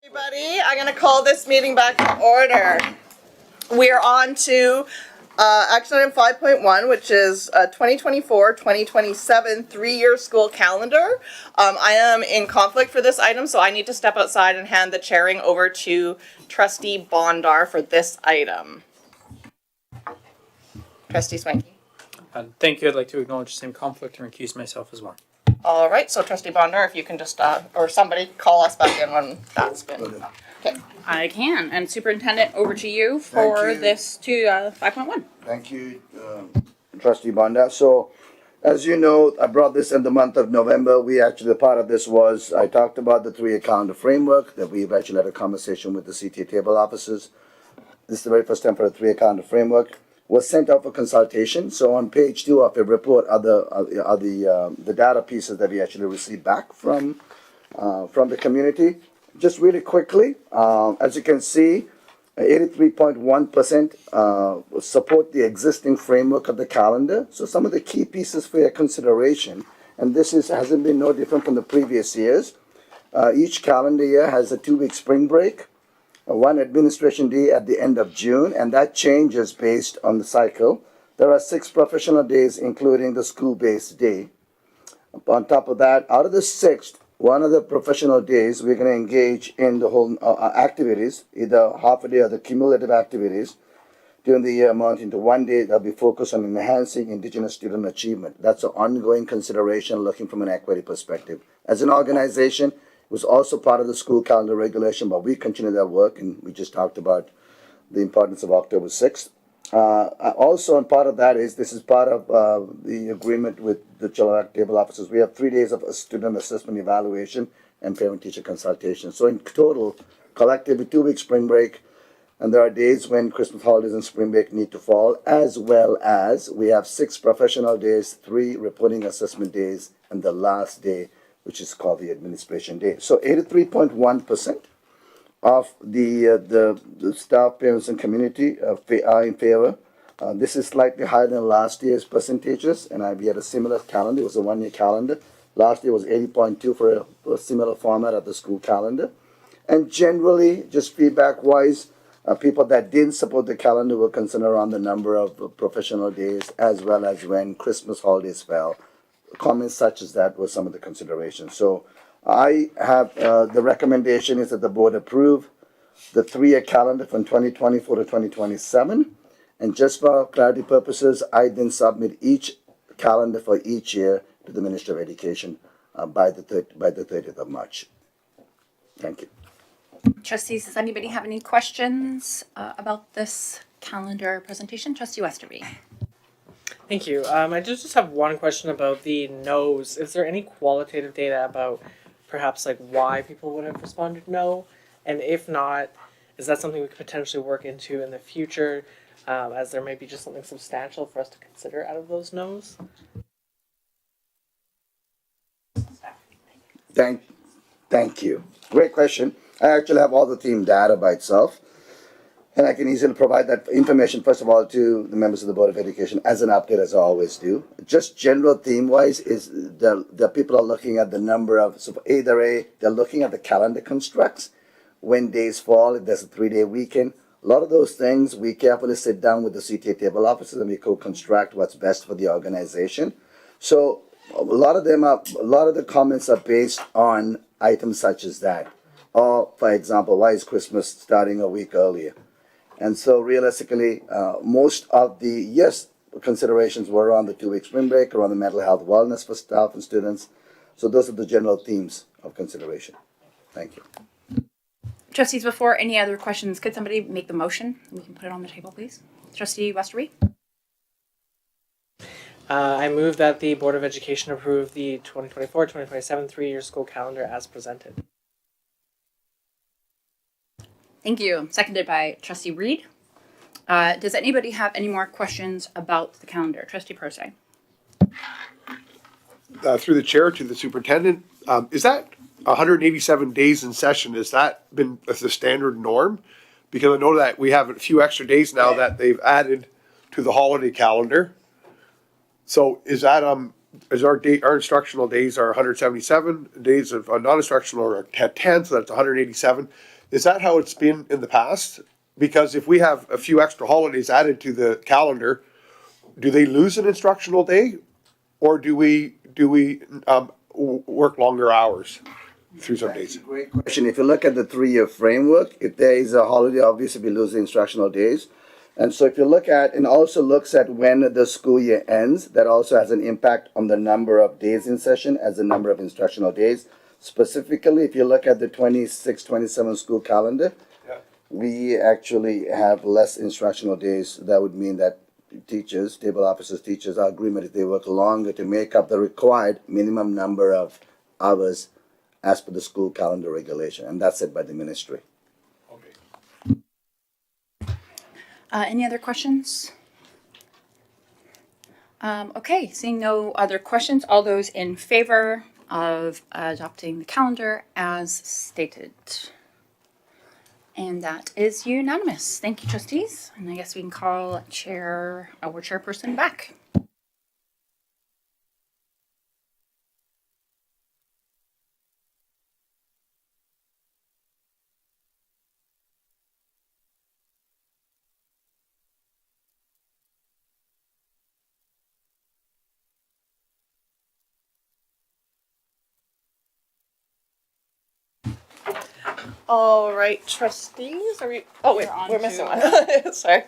Everybody, I'm going to call this meeting back to order. We're on to action item 5.1, which is 2024-2027 three-year school calendar. I am in conflict for this item, so I need to step outside and hand the chairing over to Trustee Bondar for this item. Trustee Swanky. Thank you. I'd like to acknowledge the same conflict and recuse myself as well. All right, so Trustee Bondar, if you can just, or somebody call us back in when that's been. Okay. I can. And Superintendent, over to you for Thank you. this to 5.1. Thank you, Trustee Banda. So, as you know, I brought this in the month of November. The part of this was, I talked about the three-year calendar framework, that we've actually had a conversation with the CTA table officers. This is the very first time for a three-year calendar framework. Was sent out for consultation. So on page 2 of the report are the data pieces that we actually received back from the community. Just really quickly, as you can see, 83.1% support the existing framework of the calendar. So some of the key pieces for your consideration, and hasn't been no different from the previous years. Each calendar year has a 2-week spring break, one administration day at the end of June, and that changes based on the cycle. There are 6 professional days, including the school-based day. On top of that, out of the 6, one of the professional days, we're going to engage in the whole activities, either half a day or the cumulative activities during the year, amounting to 1 day that'll be focused on enhancing Indigenous student achievement. That's an ongoing consideration looking from an equity perspective. As an organization, it was also part of the school calendar regulation, but we continue that work, and we just talked about the importance of October 6th. Also, and part of that this is part of the agreement with the Chilliwack table officers. We have 3 days of student assessment evaluation and parent-teacher consultation. So in total, collectively, 2-week spring break, and there are days when Christmas holidays and spring break need to fall, as well as we have 6 professional days, 3 reporting assessment days, and the last day, which is called the administration day. So 83.1% of the staff, parents, and community are in favor. This is slightly higher than last year's percentages, and we had a similar calendar. It was a 1-year calendar. Last year was 80.2 for a similar format of the school calendar. And generally, just feedback-wise, people that didn't support the calendar were concerned around the number of professional days, as well as when Christmas holidays fell. Comments such as that were some of the considerations. So I have, the recommendation is that the board approve the 3-year calendar from 2024 to 2027. And just for clarity purposes, I then submit each calendar for each year to the Minister of Education by the 30th of March. Thank you. Trustees, does anybody have any questions about this calendar presentation? Trustee Westerby. Thank you. I just have one question about the no's. Is there any qualitative data about perhaps like why people would have responded no? And if not, is that something we could potentially work into in the future, as there may be just something substantial for us to consider out of those no's? Thank you. Great question. I actually have all the theme data by itself, and I can easily provide that information, first of all, to the members of the Board of Education as an update, as I always do. Just general theme-wise is the people are looking at the number of, so they're looking at the calendar constructs, when days fall, if there's a 3-day weekend. A lot of those things, we carefully sit down with the CTA table officers and we co-construct what's best for the organization. So a lot of the comments are based on items such as that. Or, for example, why is Christmas starting a week earlier? And so realistically, most of the, considerations were around the 2-week spring break, around the mental health wellness for staff and students. So those are the general themes of consideration. Thank you. Trustees, before any other questions, could somebody make the motion? We can put it on the table, please. Trustee Westerby. I move that the Board of Education approve the 2024-2027 3-year school calendar as presented. Thank you. Seconded by Trustee Reed. Does anybody have any more questions about the calendar? Trustee Prosay. Through the chair to the superintendent, is that 187 days in session? Has that been the standard norm? Because I know that we have a few extra days now that they've added to the holiday calendar. So is that is our instructional days are 177 days of non-instructional are 10, so that's 187. Is that how it's been in the past? Because if we have a few extra holidays added to the calendar, do they lose an instructional day? Or do we work longer hours through some days? Great question. If you look at the 3-year framework, if there is a holiday, obviously we lose the instructional days. And so if you look at, and also looks at when the school year ends, that also has an impact on the number of days in session as the number of instructional days. Specifically, if you look at the 26-27 school calendar, we actually have less instructional days. That would mean that teachers, table officers, teachers, our agreement is they work longer to make up the required minimum number of hours as per the school calendar regulation, and that's set by the ministry. Any other questions? Okay, seeing no other questions, all those in favor of adopting the calendar as stated? And that is unanimous. Thank you, trustees. And I guess we can call our chairperson back. All right, trustees, are we, oh wait, we're missing one, sorry.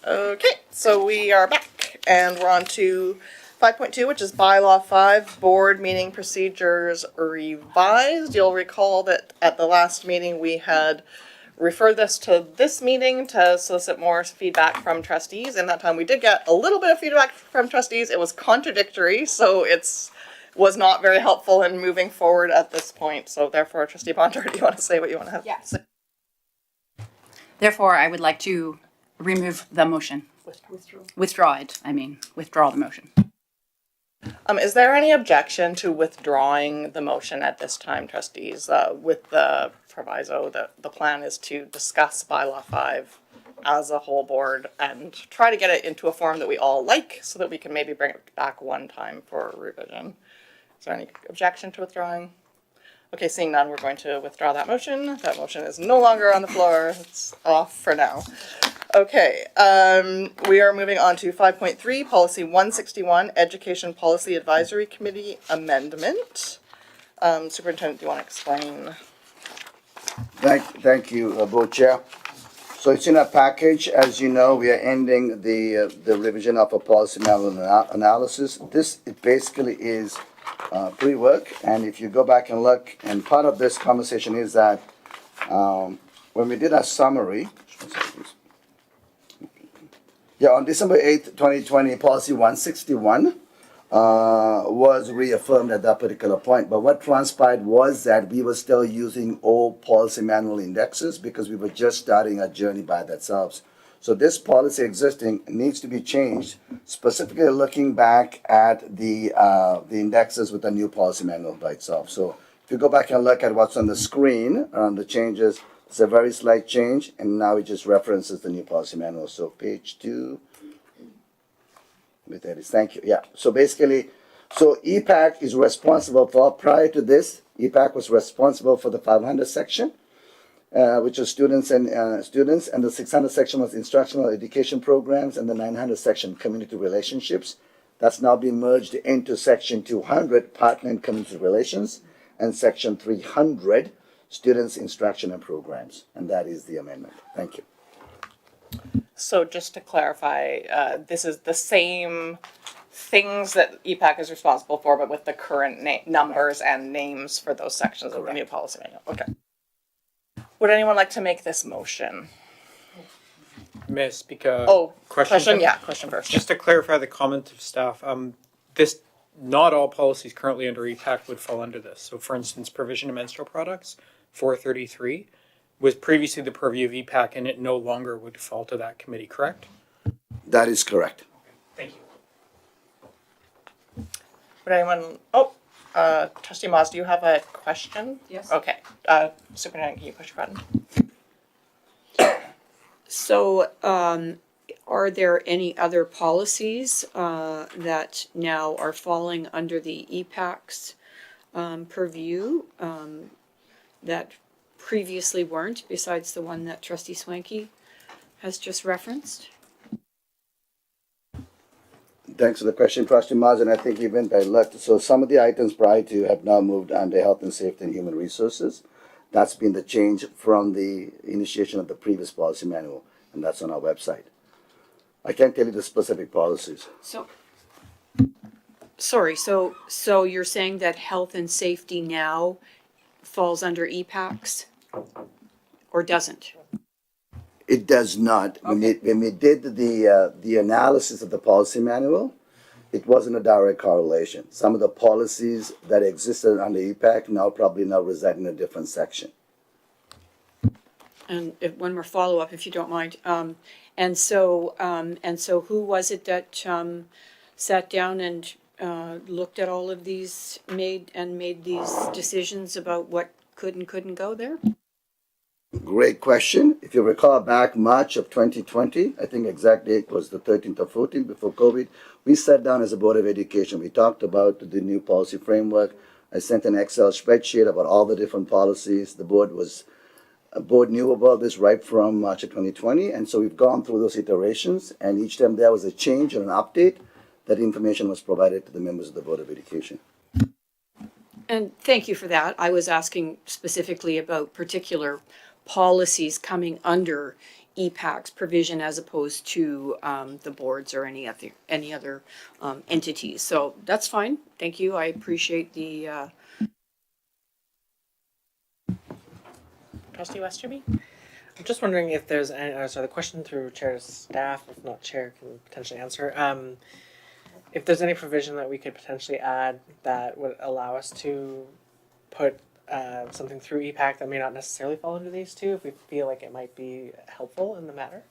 Okay, so we are back, and we're on to 5.2, which is bylaw 5, board meeting procedures revised. You'll recall that at the last meeting, we had referred this meeting to solicit more feedback from trustees. In that time, we did get a little bit of feedback from trustees. It was contradictory, so was not very helpful in moving forward at this point. So therefore, Trustee Bonter, do you want to say what you want to have? Say? Therefore, I would like to remove the motion. Withdraw the motion. Is there any objection to withdrawing the motion at this time, trustees, with the proviso that the plan is to discuss bylaw 5 as a whole board and try to get it into a form that we all like so that we can maybe bring it back one time for revision? Is there any objection to withdrawing? Okay, seeing none, we're going to withdraw that motion. That motion is no longer on the floor. It's off for now. Okay, we are moving on to 5.3, Policy 161, Education Policy Advisory Committee Amendment. Superintendent, do you want to explain? Thank you, Board Chair. So it's in a package. As you know, we are ending the revision of a policy manual analysis. It basically is pre-work, and if you go back and look, and part of this conversation is that when we did our summary, on December 8th, 2020, Policy 161 was reaffirmed at that particular point. But what transpired was that we were still using old policy manual indexes because we were just starting our journey by themselves. So this policy existing needs to be changed, specifically looking back at the indexes with the new policy manual by itself. So if you go back and look at what's on the screen, the changes, it's a very slight change, and now it just references the new policy manual. So page 2. Thank you. Yeah. So basically, EPAC is responsible for, prior to this, EPAC was responsible for the 500 section, which was students, and the 600 section was instructional education programs, and the 900 section community relationships. That's now been merged into section 200, partner and community relations, and section 300, students, instruction and programs. And that is the amendment. Thank you. So just to clarify, this is the same things that EPAC is responsible for, but with the current numbers and names for those sections of the new policy manual. Okay. Would anyone like to make this motion? May I speak a question? Yeah, question first. Just to clarify the comment of staff, not all policies currently under EPAC would fall under this. So for instance, provision of menstrual products, 433, was previously the purview of EPAC, and it no longer would fall to that committee, correct? That is correct. Thank you. Would anyone, Trustee Moss, do you have a question? Yes. Okay, Superintendent, can you push your button? So, are there any other policies that now are falling under the EPAC's purview? that previously weren't, besides the one that Trustee Swanky has just referenced? Thanks for the question, Trustee Mars, and I think you went by luck. So some of the items prior to have now moved under Health and Safety and Human Resources. That's been the change from the initiation of the previous policy manual, and that's on our website. I can't tell you the specific policies. So, sorry, so you're saying that health and safety now falls under EPACs? Or doesn't? It does not. Okay. When we did the analysis of the policy manual, it wasn't a direct correlation. Some of the policies that existed under EPAC probably now reside in a different section. And one more follow-up, if you don't mind. And so who was it that sat down and looked at all of these, made these decisions about what could and couldn't go there? Great question. If you recall back March of 2020, I think exact date was the 13th or 14th before COVID, we sat down as a Board of Education. We talked about the new policy framework. I sent an Excel spreadsheet about all the different policies. The board knew about this right from March of 2020, and so we've gone through those iterations, and each time there was a change or an update, that information was provided to the members of the Board of Education. And thank you for that. I was asking specifically about particular policies coming under EPAC's provision as opposed to the boards or any other entities. So that's fine. Thank you. I appreciate the Trustee Westerby? I'm just wondering if there's any, the question through chair to staff, if not chair can potentially answer. If there's any provision that we could potentially add that would allow us to put something through EPAC that may not necessarily fall into these two, if we feel like it might be helpful in the matter.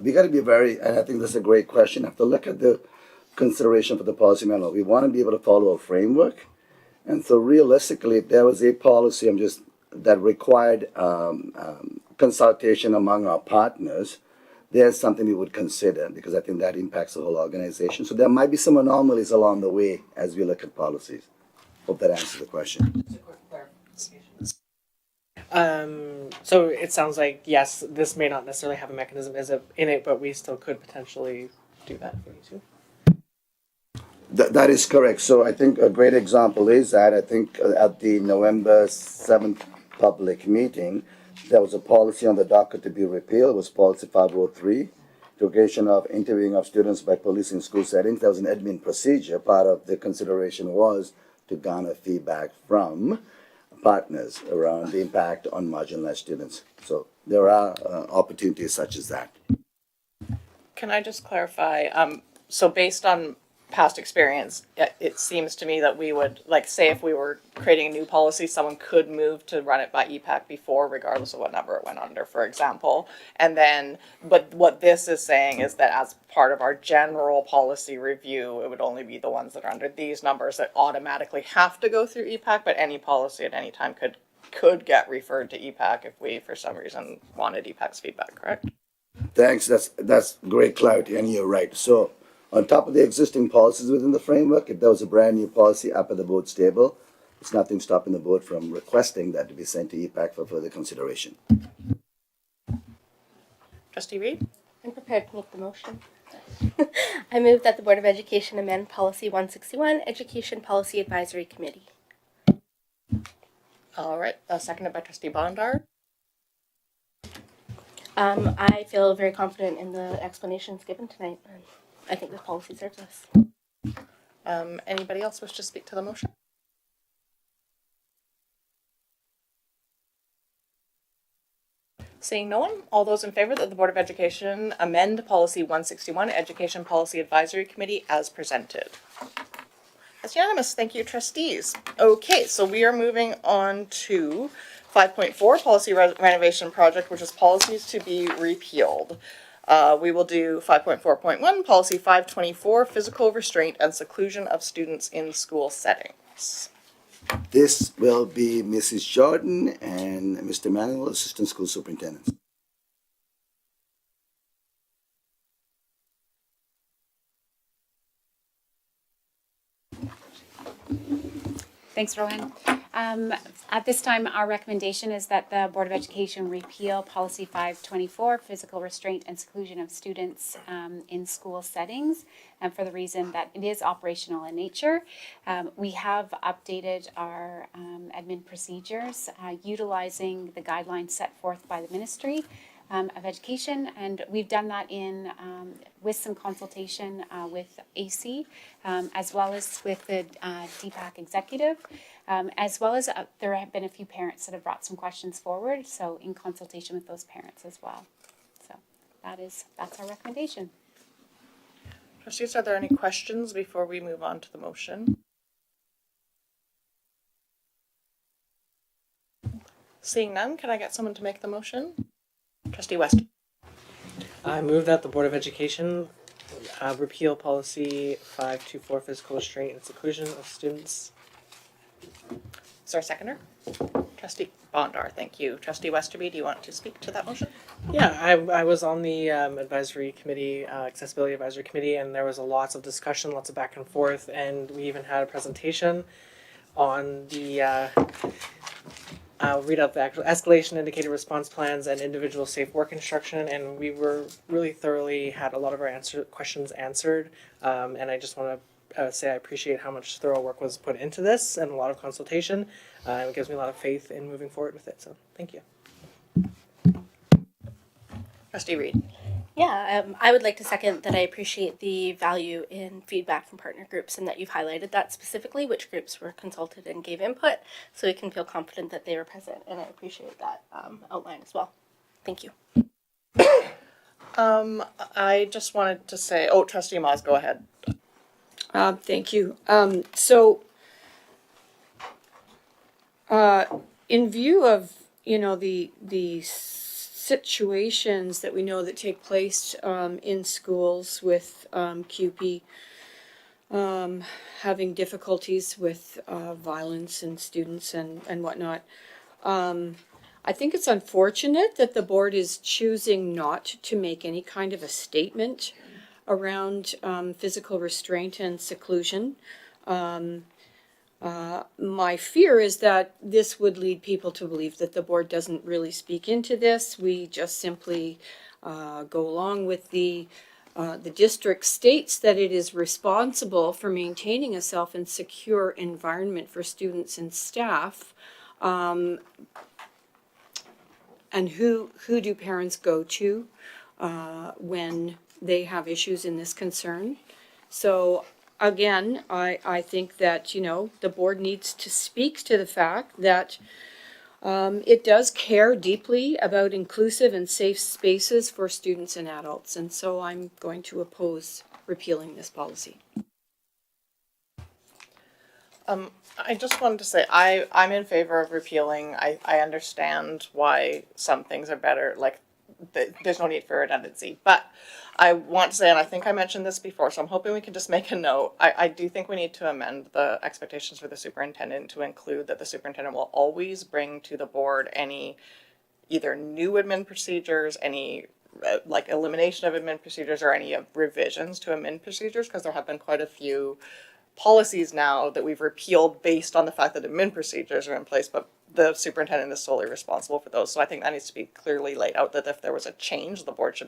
We got to be very, and I think that's a great question. Have to look at the consideration for the policy manual. We want to be able to follow a framework, and so realistically, if there was a policy, that required consultation among our partners, there's something we would consider because I think that impacts the whole organization. So there might be some anomalies along the way as we look at policies. Hope that answers the question. So it sounds like, yes, this may not necessarily have a mechanism in it, but we still could potentially do that if we need to. That is correct. So I think a great example is that I think at the November 7th public meeting, there was a policy on the docket to be repealed. It was policy 503, delegation of interviewing of students by police in school settings. There was an admin procedure. Part of the consideration was to garner feedback from partners around the impact on marginalized students. So there are opportunities such as that. Can I just clarify? So based on past experience, it seems to me that we would, like, say if we were creating a new policy, someone could move to run it by EPAC before, regardless of what number it went under, for example. And then, but what this is saying is that as part of our general policy review, it would only be the ones that are under these numbers that automatically have to go through EPAC, but any policy at any time could get referred to EPAC if we, for some reason, wanted EPAC's feedback, correct? Thanks. That's great clarity, and you're right. So on top of the existing policies within the framework, if there was a brand new policy up at the board's table, there's nothing stopping the board from requesting that to be sent to EPAC for further consideration. Trustee Reed? I'm prepared to make the motion. I move that the Board of Education amend Policy 161, Education Policy Advisory Committee. All right, seconded by Trustee Bondar. I feel very confident in the explanations given tonight. I think this policy serves us. Anybody else wish to speak to the motion? Seeing no one, all those in favor that the Board of Education amend Policy 161, Education Policy Advisory Committee as presented. That's unanimous. Thank you, trustees. Okay, so we are moving on to 5.4, Policy Renovation Project, which is policies to be repealed. We will do 5.4.1, Policy 524, Physical Restraint and Seclusion of Students in School Settings. This will be Mrs. Jordan and Mr. Manuel, Assistant School Superintendents. Thanks, Rohan. At this time, our recommendation is that the Board of Education repeal Policy 524, physical restraint and seclusion of students in school settings, and for the reason that it is operational in nature. We have updated our admin procedures utilizing the guidelines set forth by the Ministry of Education, and we've done that in with some consultation with AC, as well as with the DPAC executive, as well as there have been a few parents that have brought some questions forward, so in consultation with those parents as well. So that's our recommendation. Trustees, are there any questions before we move on to the motion? Seeing none, can I get someone to make the motion? Trustee West. I move that the Board of Education repeal Policy 524, physical restraint and seclusion of students. Is there a seconder? Trustee Bondar, thank you. Trustee Westerby, do you want to speak to that motion? Yeah, I was on the advisory committee, accessibility advisory committee, and there was lots of discussion, lots of back and forth, and we even had a presentation on the I'll read out the actual escalation indicated response plans and individual safe work instruction, and we were really thoroughly had a lot of our questions answered, and I just want to say I appreciate how much thorough work was put into this and a lot of consultation. It gives me a lot of faith in moving forward with it, so thank you. Trustee Reed. Yeah, I would like to second that I appreciate the value in feedback from partner groups and that you've highlighted that specifically, which groups were consulted and gave input, so we can feel confident that they were present, and I appreciate that outline as well. Thank you. I just wanted to say, oh, Trustee Moss, go ahead. Thank you. In view of, the situations that we know that take place in schools with QP having difficulties with violence in students and whatnot, I think it's unfortunate that the board is choosing not to make any kind of a statement around physical restraint and seclusion. My fear is that this would lead people to believe that the board doesn't really speak into this. We just simply go along with the district states that it is responsible for maintaining a safe and secure environment for students and staff. And who do parents go to when they have issues in this concern? So again, I think that, the board needs to speak to the fact that it does care deeply about inclusive and safe spaces for students and adults. And so I'm going to oppose repealing this policy. I just wanted to say I'm in favor of repealing. I understand why some things are better, like there's no need for redundancy, but I want to say, and I think I mentioned this before, so I'm hoping we can just make a note. I do think we need to amend the expectations for the superintendent to include that the superintendent will always bring to the board any either new admin procedures, any like elimination of admin procedures, or any revisions to admin procedures, because there have been quite a few policies now that we've repealed based on the fact that admin procedures are in place, but the superintendent is solely responsible for those. So I think that needs to be clearly laid out that if there was a change, the board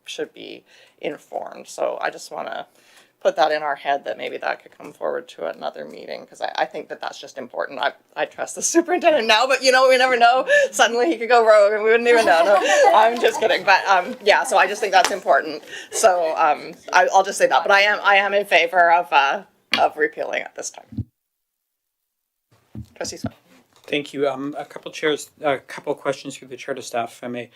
should be informed. So I just want to put that in our head that maybe that could come forward to another meeting, because I think that that's just important. I trust the superintendent now, but we never know. Suddenly he could go rogue and we wouldn't even know. No, I'm just kidding. But yeah, so I just think that's important. So I'll just say that. But I am in favor of repealing at this time. Trustee Smith. Thank you. A couple questions through the chair to staff, if I may.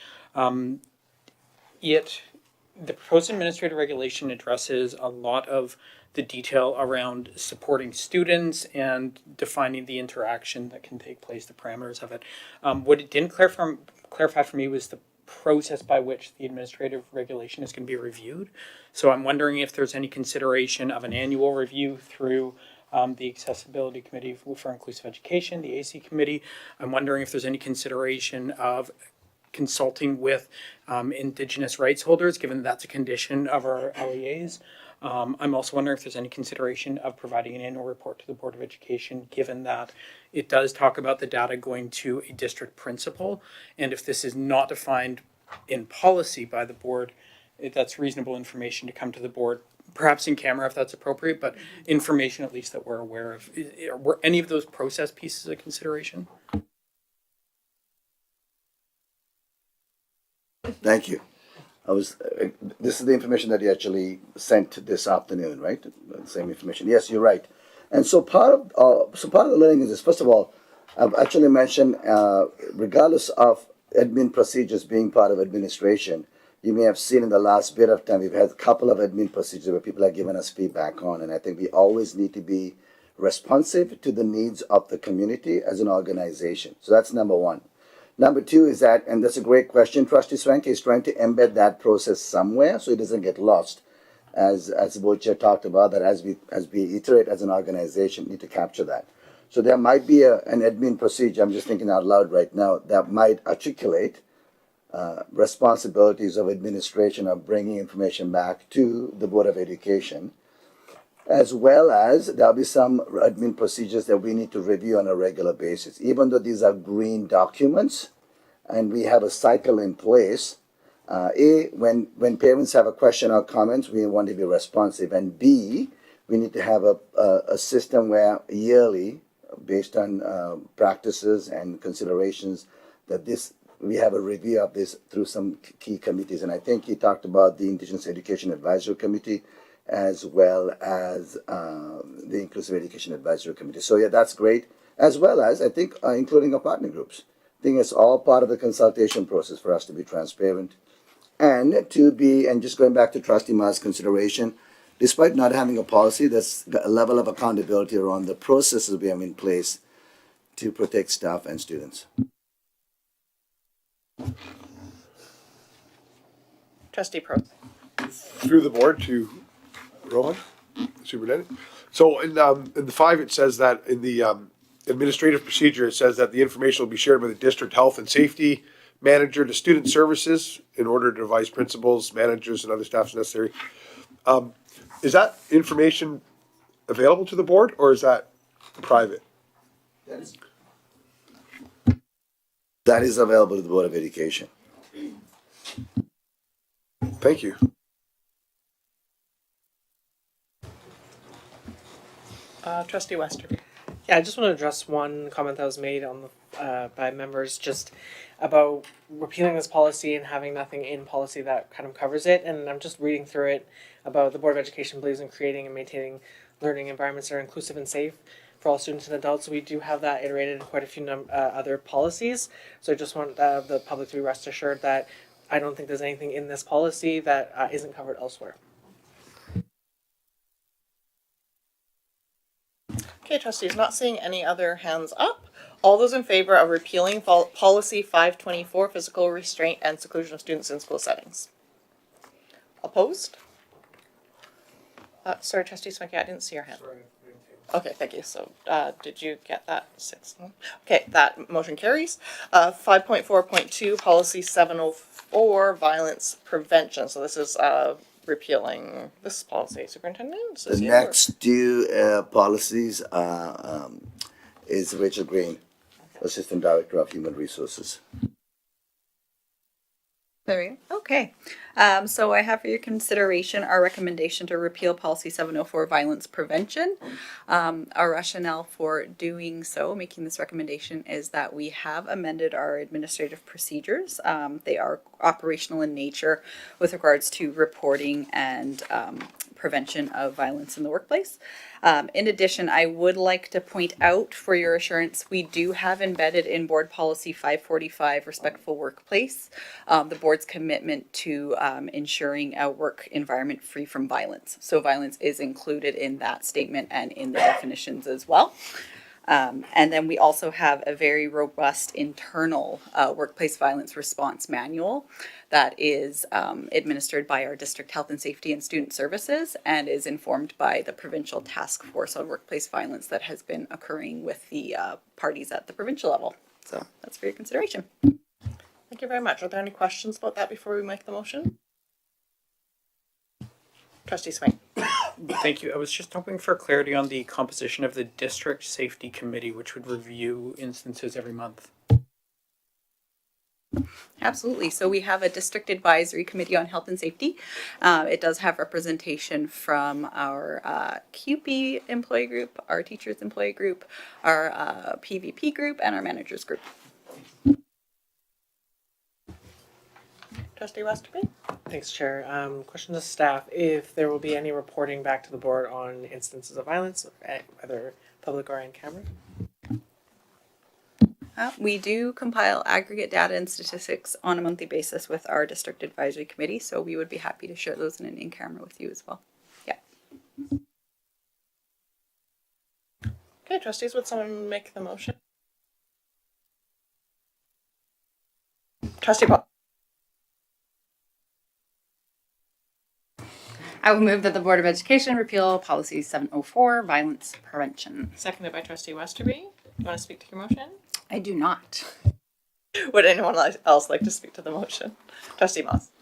The proposed administrative regulation addresses a lot of the detail around supporting students and defining the interaction that can take place, the parameters of it. What it didn't clarify for me was the process by which the administrative regulation is going to be reviewed. So I'm wondering if there's any consideration of an annual review through the Accessibility Committee for Inclusive Education, the AC Committee. I'm wondering if there's any consideration of consulting with Indigenous rights holders, given that's a condition of our LEAs. I'm also wondering if there's any consideration of providing an annual report to the Board of Education, given that it does talk about the data going to a district principal. And if this is not defined in policy by the board, that's reasonable information to come to the board, perhaps in camera if that's appropriate, but information at least that we're aware of. Were any of those process pieces a consideration? Thank you. This is the information that you actually sent this afternoon, right? The same information. Yes, you're right. And so part of the learning is this. First of all, I've actually mentioned, regardless of admin procedures being part of administration, you may have seen in the last bit of time, we've had a couple of admin procedures where people have given us feedback on, and I think we always need to be responsive to the needs of the community as an organization. So that's number one. Number two is that, and that's a great question, Trustee Swank, is trying to embed that process somewhere so it doesn't get lost. As the board chair talked about, that as we iterate as an organization, we need to capture that. So there might be an admin procedure, I'm just thinking out loud right now, that might articulate responsibilities of administration of bringing information back to the Board of Education, as well as there'll be some admin procedures that we need to review on a regular basis. Even though these are green documents and we have a cycle in place, when parents have a question or comments, we want to be responsive. And B, we need to have a system where yearly, based on practices and considerations, that we have a review of this through some key committees. And I think he talked about the Indigenous Education Advisory Committee, as well as the Inclusive Education Advisory Committee. So yeah, that's great. As well as, I think, including our partner groups. I think it's all part of the consultation process for us to be transparent and to be, and just going back to Trustee Ma's consideration, despite not having a policy, there's a level of accountability around the processes we have in place to protect staff and students. Trustee Pro. Through the board to Rohan, Superintendent. So in the 5, it says that in the administrative procedure, it says that the information will be shared with the district health and safety manager to student services in order to advise principals, managers, and other staff as necessary. Is that information available to the board, or is that private? That is available to the Board of Education. Thank you. Trustee Westerby. Yeah, I just want to address one comment that was made on the, by members just about repealing this policy and having nothing in policy that kind of covers it. And I'm just reading through it about the Board of Education believes in creating and maintaining learning environments that are inclusive and safe for all students and adults. We do have that iterated in quite a few other policies. So I just want the public to be rest assured that I don't think there's anything in this policy that isn't covered elsewhere. Okay, trustees, not seeing any other hands up. All those in favor of repealing policy 524, physical restraint and seclusion of students in school settings? Opposed? Sorry, Trustee Swanky, I didn't see your hand. Okay, thank you. So, did you get that? 6? Okay, that motion carries. 5.4.2, policy 704, violence prevention. So this is repealing this policy. Superintendent? The next due policies is Rachel Green, Assistant Director of Human Resources. There we go. Okay. So I have for your consideration our recommendation to repeal policy 704, violence prevention. Our rationale for doing so, making this recommendation, is that we have amended our administrative procedures. They are operational in nature with regards to reporting and prevention of violence in the workplace. In addition, I would like to point out, for your assurance, we do have embedded in board policy 545, respectful workplace, the board's commitment to ensuring a work environment free from violence. So violence is included in that statement and in the definitions as well. And then we also have a very robust internal workplace violence response manual that is administered by our district health and safety and student services and is informed by the provincial task force on workplace violence that has been occurring with the parties at the provincial level. So that's for your consideration. Thank you very much. Are there any questions about that before we make the motion? Trustee Swain. Thank you. I was just hoping for clarity on the composition of the district safety committee, which would review instances every month. Absolutely. So we have a district advisory committee on health and safety. It does have representation from our QP employee group, our teachers employee group, our PVP group, and our managers group. Trustee Westerby? Thanks, Chair. Question to staff, if there will be any reporting back to the board on instances of violence, whether public or in camera? We do compile aggregate data and statistics on a monthly basis with our district advisory committee, so we would be happy to share those in an in-camera with you as well. Yeah. Okay, trustees, would someone make the motion? Trustee Paul. I will move that the Board of Education repeal policy 704, violence prevention. Seconded by trustee Westerby. You want to speak to your motion? I do not. Would anyone else like to speak to the motion? Trustee Moss.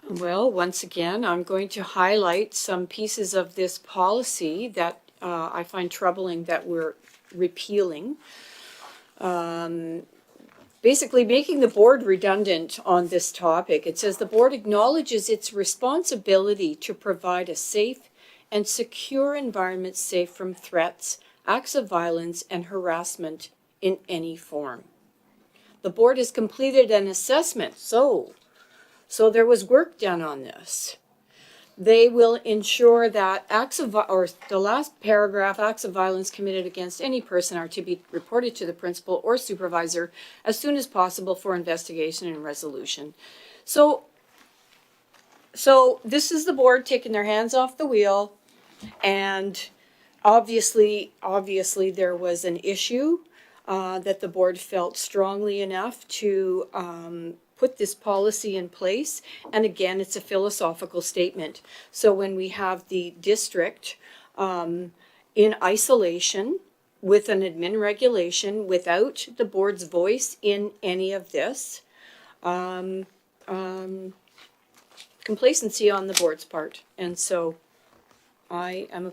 Well, once again, I'm going to highlight some pieces of this policy that I find troubling that we're repealing. Basically making the board redundant on this topic. It says the board acknowledges its responsibility to provide a safe and secure environment safe from threats, acts of violence, and harassment in any form. The board has completed an assessment, so there was work done on this. They will ensure that the last paragraph, acts of violence committed against any person are to be reported to the principal or supervisor as soon as possible for investigation and resolution. So this is the board taking their hands off the wheel, and obviously there was an issue that the board felt strongly enough to put this policy in place. And again, it's a philosophical statement. So when we have the district in isolation with an admin regulation without the board's voice in any of this, complacency on the board's part. And so I'm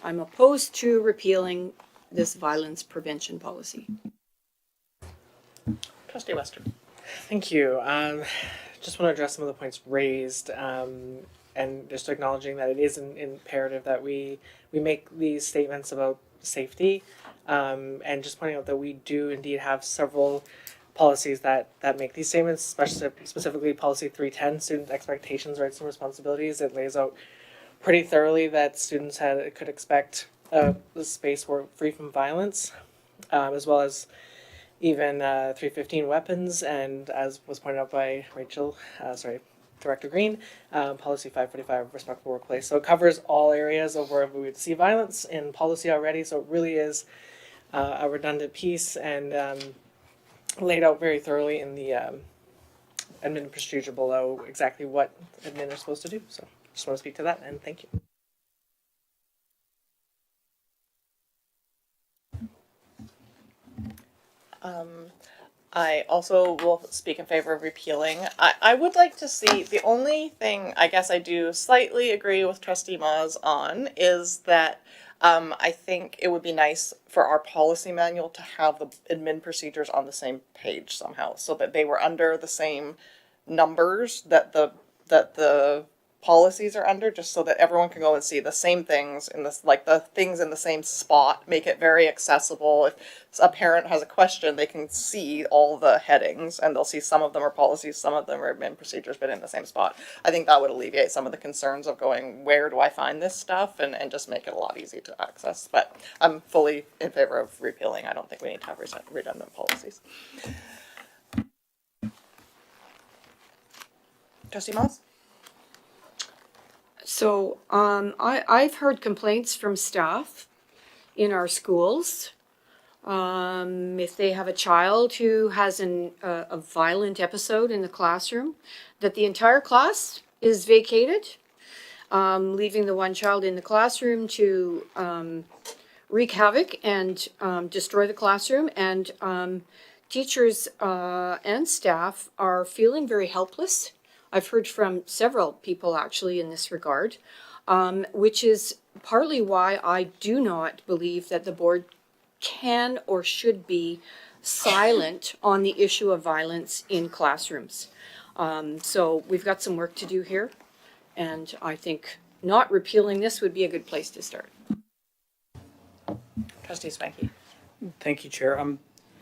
opposed to repealing this violence prevention policy. Trustee Western. Thank you. Just want to address some of the points raised, and just acknowledging that it is imperative that we make these statements about safety, and just pointing out that we do indeed have several policies that make these statements, specifically policy 310, student expectations, rights and responsibilities. It lays out pretty thoroughly that students could expect the space free from violence, as well as even 315 weapons, and as was pointed out by Director Green, policy 545, respectful workplace. So it covers all areas of where we would see violence in policy already. So it really is a redundant piece, and laid out very thoroughly in the admin procedure below exactly what admin are supposed to do. So just want to speak to that, and thank you. I also will speak in favor of repealing. I would like to see, the only thing I guess I do slightly agree with Trustee Maz on is that I think it would be nice for our policy manual to have the admin procedures on the same page somehow, so that they were under the same numbers that the policies are under, just so that everyone can go and see the same things in this, like the things in the same spot, make it very accessible. If a parent has a question, they can see all the headings, and they'll see some of them are policies, some of them are admin procedures, but in the same spot. I think that would alleviate some of the concerns of going, where do I find this stuff, and just make it a lot easier to access. But I'm fully in favor of repealing. I don't think we need to have redundant policies. Trustee Moss? So I've heard complaints from staff in our schools. If they have a child who has a violent episode in the classroom, that the entire class is vacated, leaving the one child in the classroom to wreak havoc and destroy the classroom. And teachers and staff are feeling very helpless. I've heard from several people actually in this regard. which is partly why I do not believe that the board can or should be silent on the issue of violence in classrooms. So we've got some work to do here, and I think not repealing this would be a good place to start. Trustee Spanky. Thank you, Chair.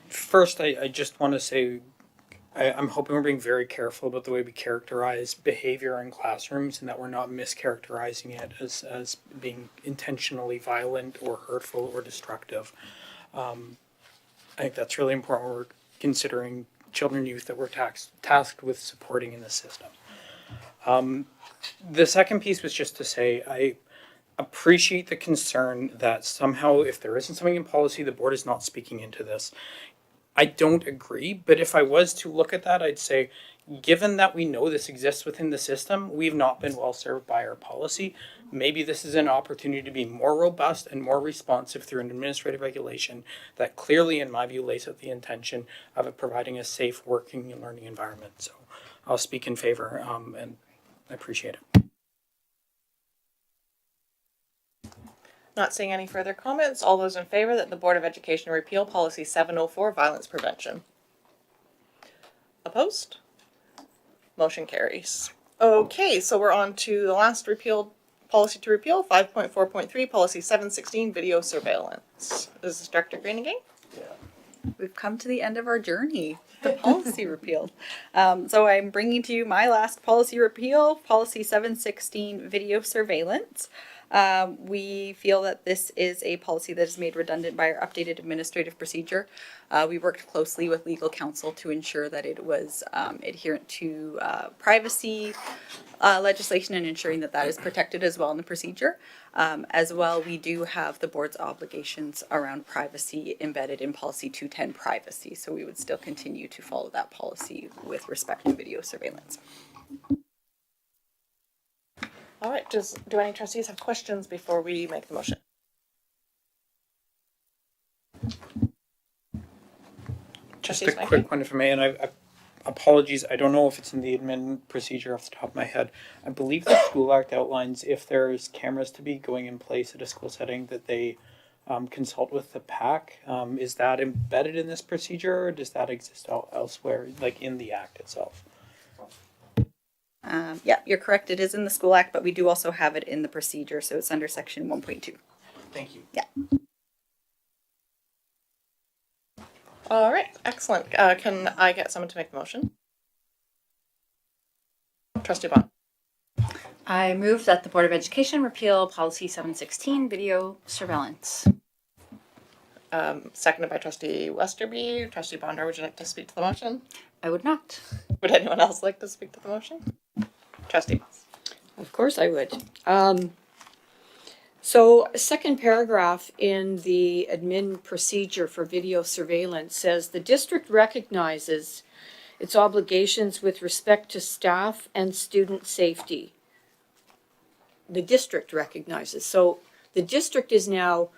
First, I just want to say I'm hoping we're being very careful about the way we characterize behavior in classrooms and that we're not mischaracterizing it as being intentionally violent or hurtful or destructive. I think that's really important when we're considering children and youth that we're tasked with supporting in the system. The second piece was just to say I appreciate the concern that somehow if there isn't something in policy, the board is not speaking into this. I don't agree, but if I was to look at that, I'd say, given that we know this exists within the system, we've not been well served by our policy. Maybe this is an opportunity to be more robust and more responsive through an administrative regulation that clearly, in my view, lays out the intention of it providing a safe working and learning environment. So I'll speak in favor, and I appreciate it. Not seeing any further comments. All those in favor that the Board of Education repeal policy 704, violence prevention? Opposed? Motion carries. Okay, so we're on to the last repealed policy to repeal, 5.4.3, policy 716, video surveillance. Is this Director Green again? We've come to the end of our journey. The policy repealed. So I'm bringing to you my last policy repeal, policy 716, video surveillance. We feel that this is a policy that is made redundant by our updated administrative procedure. We worked closely with legal counsel to ensure that it was adherent to privacy legislation and ensuring that that is protected as well in the procedure. As well, we do have the board's obligations around privacy embedded in policy 210 privacy. So we would still continue to follow that policy with respect to video surveillance. All right, do any trustees have questions before we make the motion? Just a quick one if I may, and I apologies, I don't know if it's in the admin procedure off the top of my head. I believe the School Act outlines if there's cameras to be going in place at a school setting that they consult with the PAC. Is that embedded in this procedure or does that exist elsewhere, like in the Act itself? Yeah, you're correct. It is in the School Act, but we do also have it in the procedure. So it's under section 1.2. Thank you. Yeah. All right, excellent. Can I get someone to make the motion? Trustee Bond. I move that the Board of Education repeal policy 716, video surveillance. Seconded by Trustee Westerby. Trustee Bondar, would you like to speak to the motion? I would not. Would anyone else like to speak to the motion? Trustee. Of course I would. So second paragraph in the admin procedure for video surveillance says the district recognizes its obligations with respect to staff and student safety. The district recognizes. So the district is now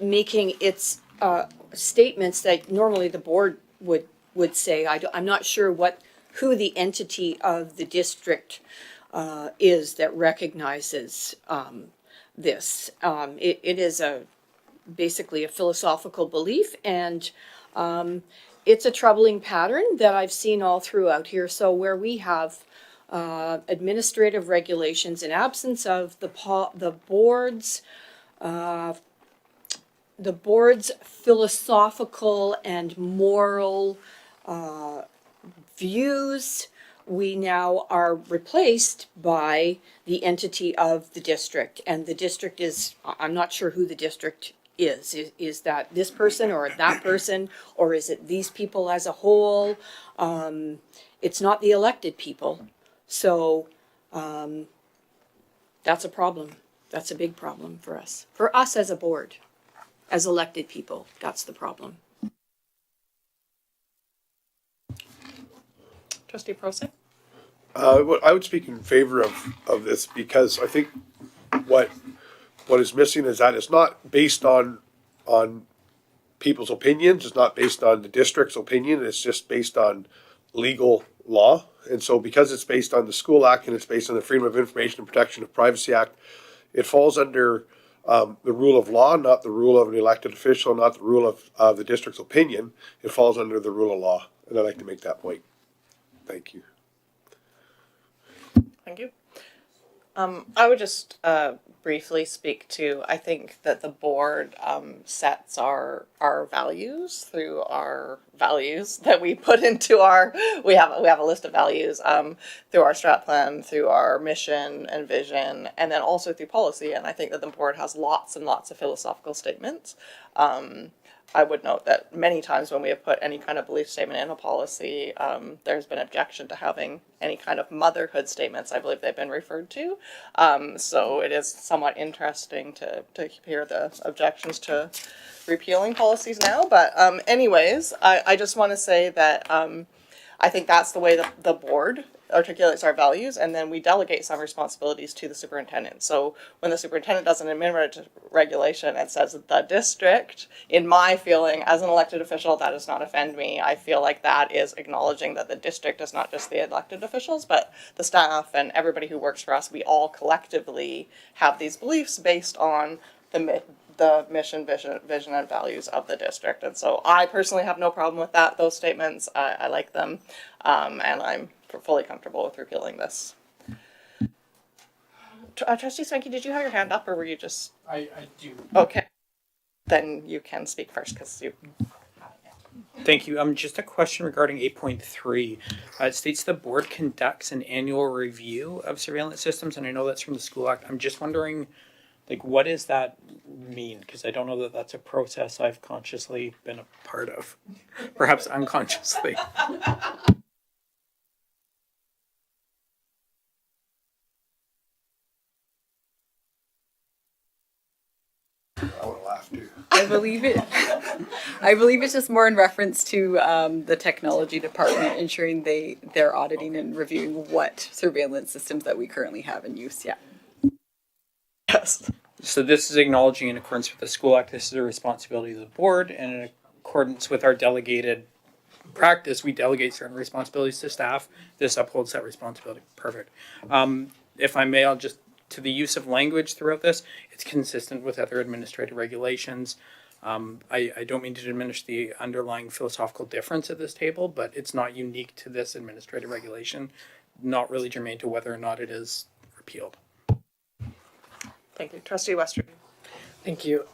making its statements that normally the board would say. I'm not sure who the entity of the district is that recognizes this. It is basically a philosophical belief, and it's a troubling pattern that I've seen all throughout here. So where we have administrative regulations in absence of the board's philosophical and moral views, we now are replaced by the entity of the district. And the district is, I'm not sure who the district is. Is that this person or that person, or is it these people as a whole? It's not the elected people. So that's a problem. That's a big problem for us. For us as a board, as elected people, that's the problem. Trustee Prosek. I would speak in favor of this because I think what is missing is that it's not based on people's opinions. It's not based on the district's opinion. It's just based on legal law. And so because it's based on the School Act and it's based on the Freedom of Information and Protection of Privacy Act, it falls under the rule of law, not the rule of an elected official, not the rule of the district's opinion. It falls under the rule of law. And I'd like to make that point. Thank you. Thank you. I would just briefly speak to, I think that the board sets our values through our values that we put into our, we have a list of values through our strat plan, through our mission and vision, and then also through policy. And I think that the board has lots and lots of philosophical statements. I would note that many times when we have put any kind of belief statement in a policy, there's been objection to having any kind of motherhood statements. I believe they've been referred to. So it is somewhat interesting to hear the objections to repealing policies now. But anyways, I just want to say that I think that's the way that the board articulates our values, and then we delegate some responsibilities to the superintendent. So when the superintendent does an amendment regulation and says that the district, in my feeling as an elected official, that does not offend me. I feel like that is acknowledging that the district is not just the elected officials, but the staff and everybody who works for us. We all collectively have these beliefs based on the mission, vision, and values of the district. And so I personally have no problem with that. Those statements, I like them, and I'm fully comfortable with repealing this. Trustee Swanky, did you have your hand up, or were you just? I do. Okay, then you can speak first because you. Thank you. Just a question regarding 8.3. It states the board conducts an annual review of surveillance systems, and I know that's from the School Act. I'm just wondering, like, what does that mean? Because I don't know that that's a process I've consciously been a part of, perhaps unconsciously. I would have laughed too. I believe it's just more in reference to the technology department ensuring they're auditing and reviewing what surveillance systems that we currently have in use. Yeah. Yes. So this is acknowledging in accordance with the School Act, this is a responsibility of the board, and in accordance with our delegated practice, we delegate certain responsibilities to staff. This upholds that responsibility. Perfect. If I may, I'll just, to the use of language throughout this, it's consistent with other administrative regulations. I don't mean to diminish the underlying philosophical difference at this table, but it's not unique to this administrative regulation, not really germane to whether or not it is repealed. Thank you. Trustee Western. Thank you.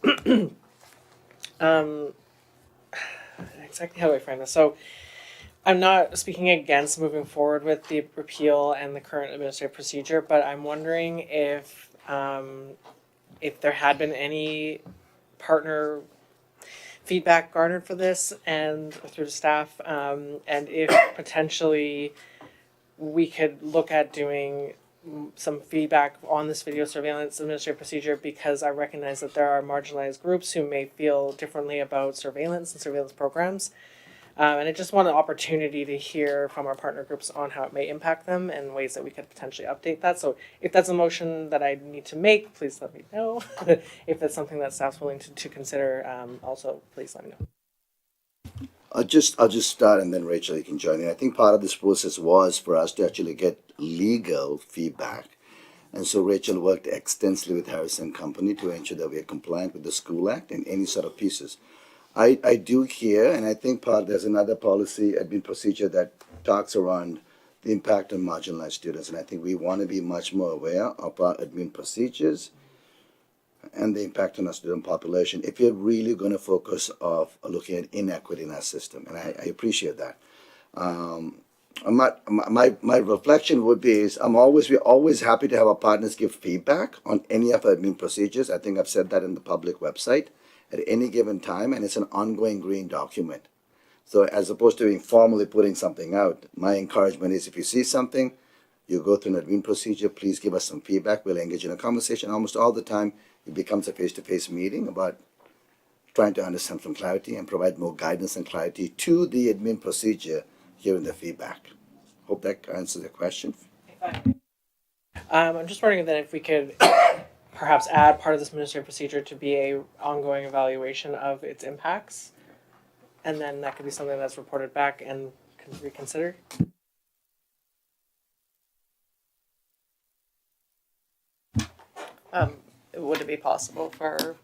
Exactly how do I frame this? So I'm not speaking against moving forward with the repeal and the current administrative procedure, but I'm wondering if there had been any partner feedback garnered for this and through the staff, and if potentially we could look at doing some feedback on this video surveillance administrative procedure, because I recognize that there are marginalized groups who may feel differently about surveillance and surveillance programs. And I just want an opportunity to hear from our partner groups on how it may impact them and ways that we could potentially update that. So if that's a motion that I need to make, please let me know. If that's something that staff's willing to consider, also please let me know. I'll just start, and then Rachel, you can join in. I think part of this process was for us to actually get legal feedback. And so Rachel worked extensively with Harrison Company to ensure that we are compliant with the School Act and any sort of pieces. I do hear, and I think there's another policy, admin procedure that talks around the impact on marginalized students. And I think we want to be much more aware of our admin procedures and the impact on our student population if you're really going to focus on looking at inequity in our system. And I appreciate that. My reflection would be is we're always happy to have our partners give feedback on any of our admin procedures. I think I've said that in the public website at any given time, and it's an ongoing green document. So as opposed to informally putting something out, my encouragement is if you see something, you go through an admin procedure, please give us some feedback. We'll engage in a conversation. Almost all the time, it becomes a face-to-face meeting about trying to understand some clarity and provide more guidance and clarity to the admin procedure here in the feedback. Hope that answers the question. I'm just wondering then if we could perhaps add part of this administrative procedure to be a ongoing evaluation of its impacts, and then that could be something that's reported back and reconsidered. Would it be possible for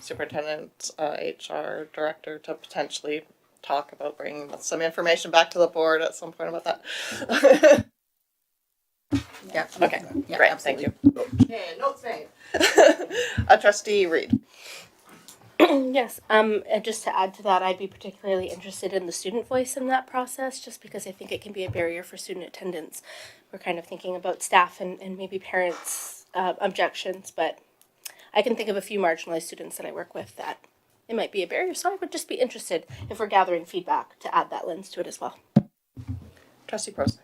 superintendent, HR director to potentially talk about bringing some information back to the board at some point about that? Yeah. Okay, Yeah, great, absolutely. thank you. Okay, notes made. Trustee Reed. Yes, and just to add to that, I'd be particularly interested in the student voice in that process, just because I think it can be a barrier for student attendance. We're kind of thinking about staff and maybe parents' objections, but I can think of a few marginalized students that I work with that it might be a barrier, so I would just be interested if we're gathering feedback to add that lens to it as well. Trustee Prost.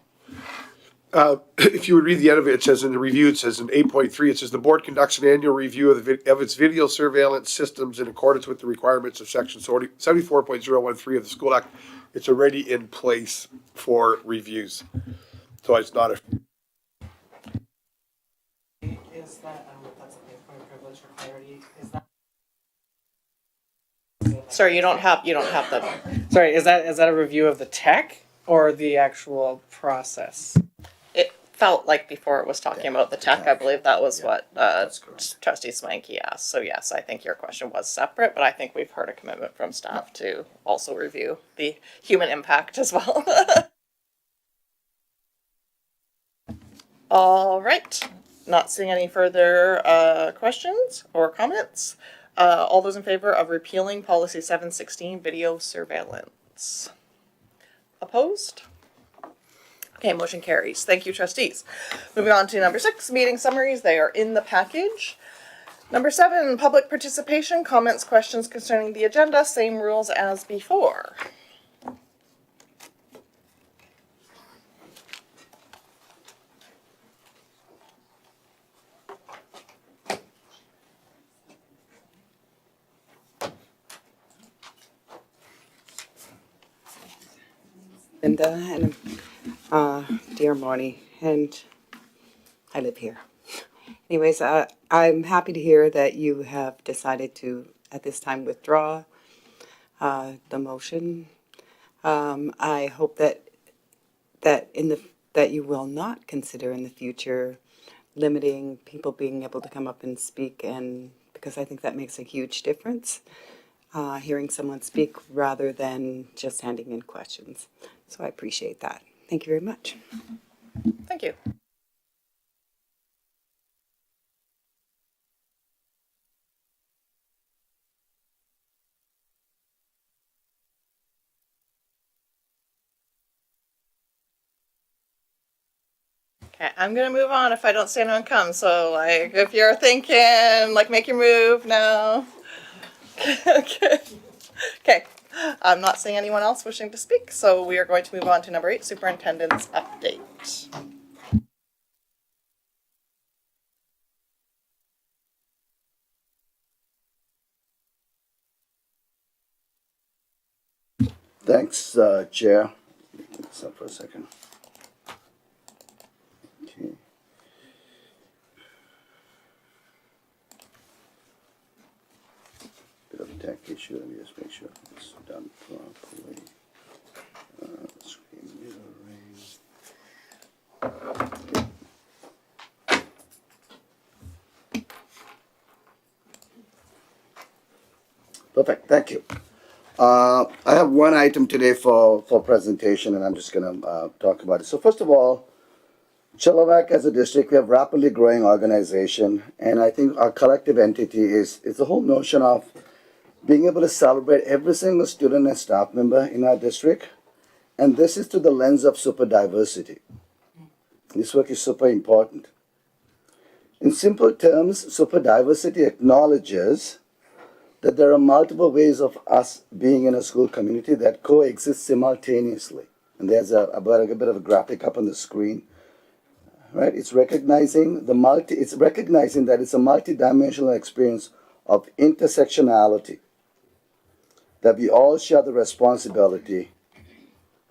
If you would read the end of it, it says in the review, it says in 8.3, it says the board conducts an annual review of its video surveillance systems in accordance with the requirements of section 74.013 of the School Act. It's already in place for reviews. So it's not a. Is that, that's a point of privilege for clarity, is that? Sorry, you don't have the, Sorry, is that a review of the tech or the actual process? it felt like before it was talking about the tech, I believe that was what Trustee Swanky asked. So yes, I think your question was separate, but I think we've heard a commitment from staff to also review the human impact as well. All right, not seeing any further questions or comments. All those in favor of repealing policy 716, video surveillance? Opposed? Okay, motion carries. Thank you, trustees. Moving on to number 6, meeting summaries. They are in the package. Number 7, public participation, comments, questions concerning the agenda. Same rules as before. Linda and dear Marnie, and I live here. Anyways, I'm happy to hear that you have decided to, at this time, withdraw the motion. I hope that you will not consider in the future limiting people being able to come up and speak, and because I think that makes a huge difference. Hearing someone speak rather than just handing in questions. So I appreciate that. Thank you very much. Thank you. Okay, I'm gonna move on if I don't see anyone come. So, like, if you're thinking, like, make your move now. Okay. Okay. I'm not seeing anyone else wishing to speak, so we are going to move on to number 8, superintendent's update. Thanks, Chair. Let's up for a second. Okay. Bit of a tech issue. Let me just make sure it's done properly. Screen mirroring. Perfect. Thank you. I have one item today for presentation, and I'm just going to talk about it. So first of all, Chilliwack as a district, we have rapidly growing organization, and I think our collective entity is the whole notion of being able to celebrate every single student and staff member in our district, and this is through the lens of super diversity. This work is super important. In simple terms, super diversity acknowledges that there are multiple ways of us being in a school community that coexist simultaneously. And there's a bit of a graphic up on the screen. Right? It's recognizing that it's a multi-dimensional experience of intersectionality, that we all share the responsibility,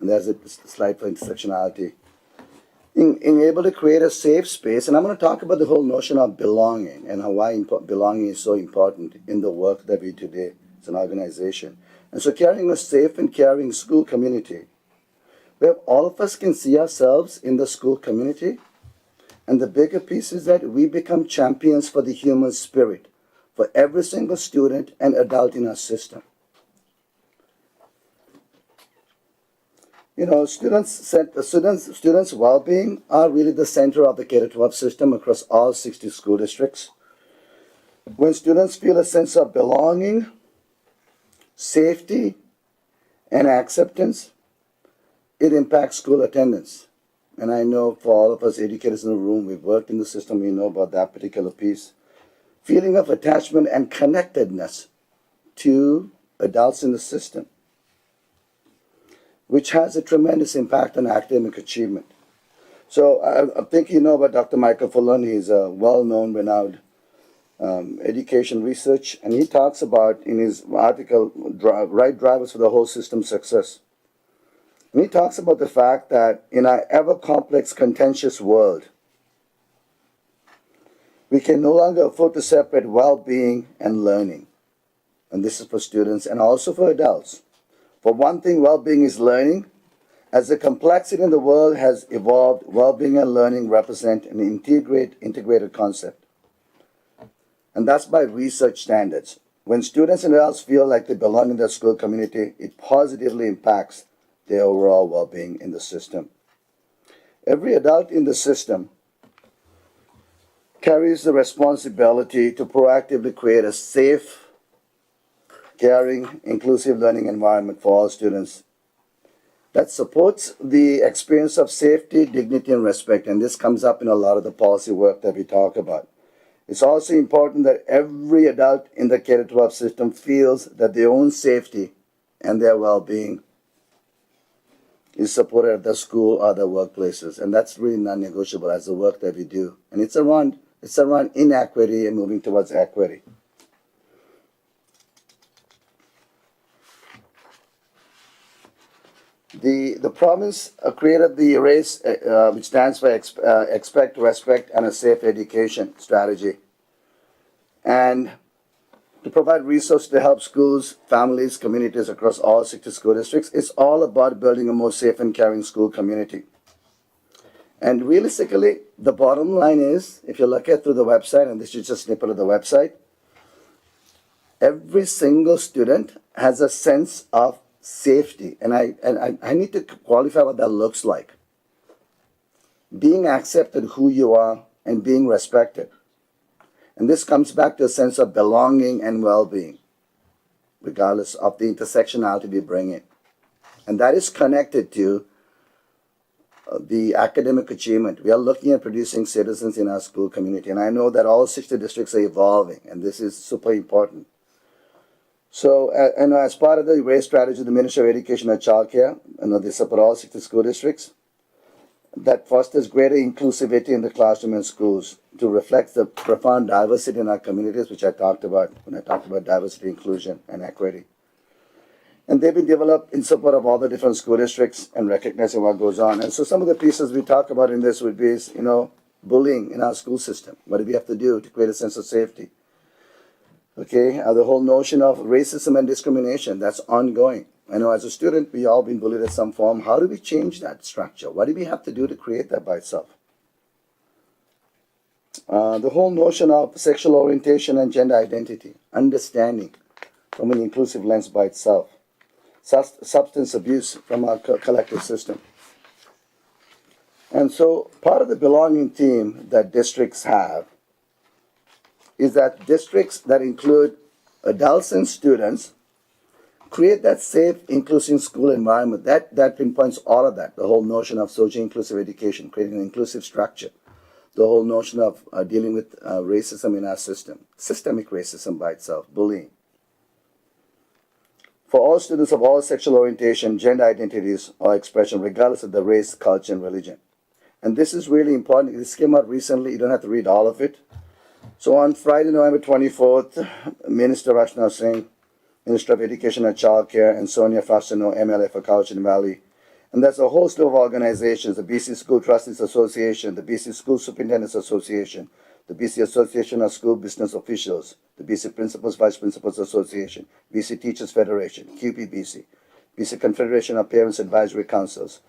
and there's a slide for intersectionality, in able to create a safe space. And I'm going to talk about the whole notion of belonging and why belonging is so important in the work that we do today as an organization. And so carrying a safe and caring school community, where all of us can see ourselves in the school community, And the bigger piece is that we become champions for the human spirit, for every single student and adult in our system. You know, students' well-being are really the center of the K-12 system across all 60 school districts. When students feel a sense of belonging, safety, and acceptance, it impacts school attendance. And I know for all of us educators in the room, we've worked in the system, we know about that particular piece. Feeling of attachment and connectedness to adults in the system, which has a tremendous impact on academic achievement. So I think you know about Dr. Michael Fullan. He's a well-known, renowned education research, and he talks about in his article, Right Drivers for the Whole System Success. And he talks about the fact that in our ever-complex, contentious world, we can no longer afford to separate well-being and learning. And this is for students and also for adults. For one thing, well-being is learning. As the complexity in the world has evolved, well-being and learning represent an integrated concept. And that's by research standards. When students and adults feel like they belong in their school community, it positively impacts their overall well-being in the system. Every adult in the system carries the responsibility to proactively create a safe, caring, inclusive learning environment for all students that supports the experience of safety, dignity, and respect. And this comes up in a lot of the policy work that we talk about. It's also important that every adult in the K-12 system feels that their own safety and their well-being is supported at the school or the workplaces. And that's really non-negotiable as the work that we do. And it's around inequity and moving towards equity. The province created the RACE, which stands for Expect, Respect, and a Safe Education strategy. And to provide resources to help schools, families, communities across all 60 school districts, it's all about building a more safe and caring school community. And realistically, the bottom line is, if you look at through the website, and this is just a snippet of the website, every single student has a sense of safety. And I need to qualify what that looks like. Being accepted who you are and being respected. And this comes back to a sense of belonging and well-being, regardless of the intersectionality we bring in. And that is connected to the academic achievement. We are looking at producing citizens in our school community. And I know that all 60 districts are evolving, and this is super important. So, and as part of the RACE strategy, the Ministry of Education and Childcare, they support all 60 school districts, that fosters greater inclusivity in the classroom and schools to reflect the profound diversity in our communities, which I talked about when I talked about diversity, inclusion, and equity. And they've been developed in support of all the different school districts and recognizing what goes on. And so some of the pieces we talk about in this would be, bullying in our school system. What do we have to do to create a sense of safety? Okay, the whole notion of racism and discrimination, that's ongoing. I know as a student, we all been bullied in some form. How do we change that structure? What do we have to do to create that by itself? The whole notion of sexual orientation and gender identity, understanding from an inclusive lens by itself. Substance abuse from our collective system. And so part of the belonging theme that districts have is that districts that include adults and students create that safe, inclusive school environment. That pinpoints all of that. The whole notion of social inclusive education, creating an inclusive structure. The whole notion of dealing with racism in our system. Systemic racism by itself, bullying. For all students of all sexual orientation, gender identities, or expression, regardless of the race, culture, and religion. And this is really important. This came out recently. You don't have to read all of it. So on Friday, November 24th, Minister Rachna Singh, Minister of Education and Childcare, and Sonia Fastenau, MLA for Cowichan Valley. And there's a host of organizations, the BC School Trustees Association, the BC School Superintendents Association, the BC Association of School Business Officials, the BC Principals Vice Principals Association, BC Teachers Federation, QPBC, BC Confederation of Parents Advisory Councils,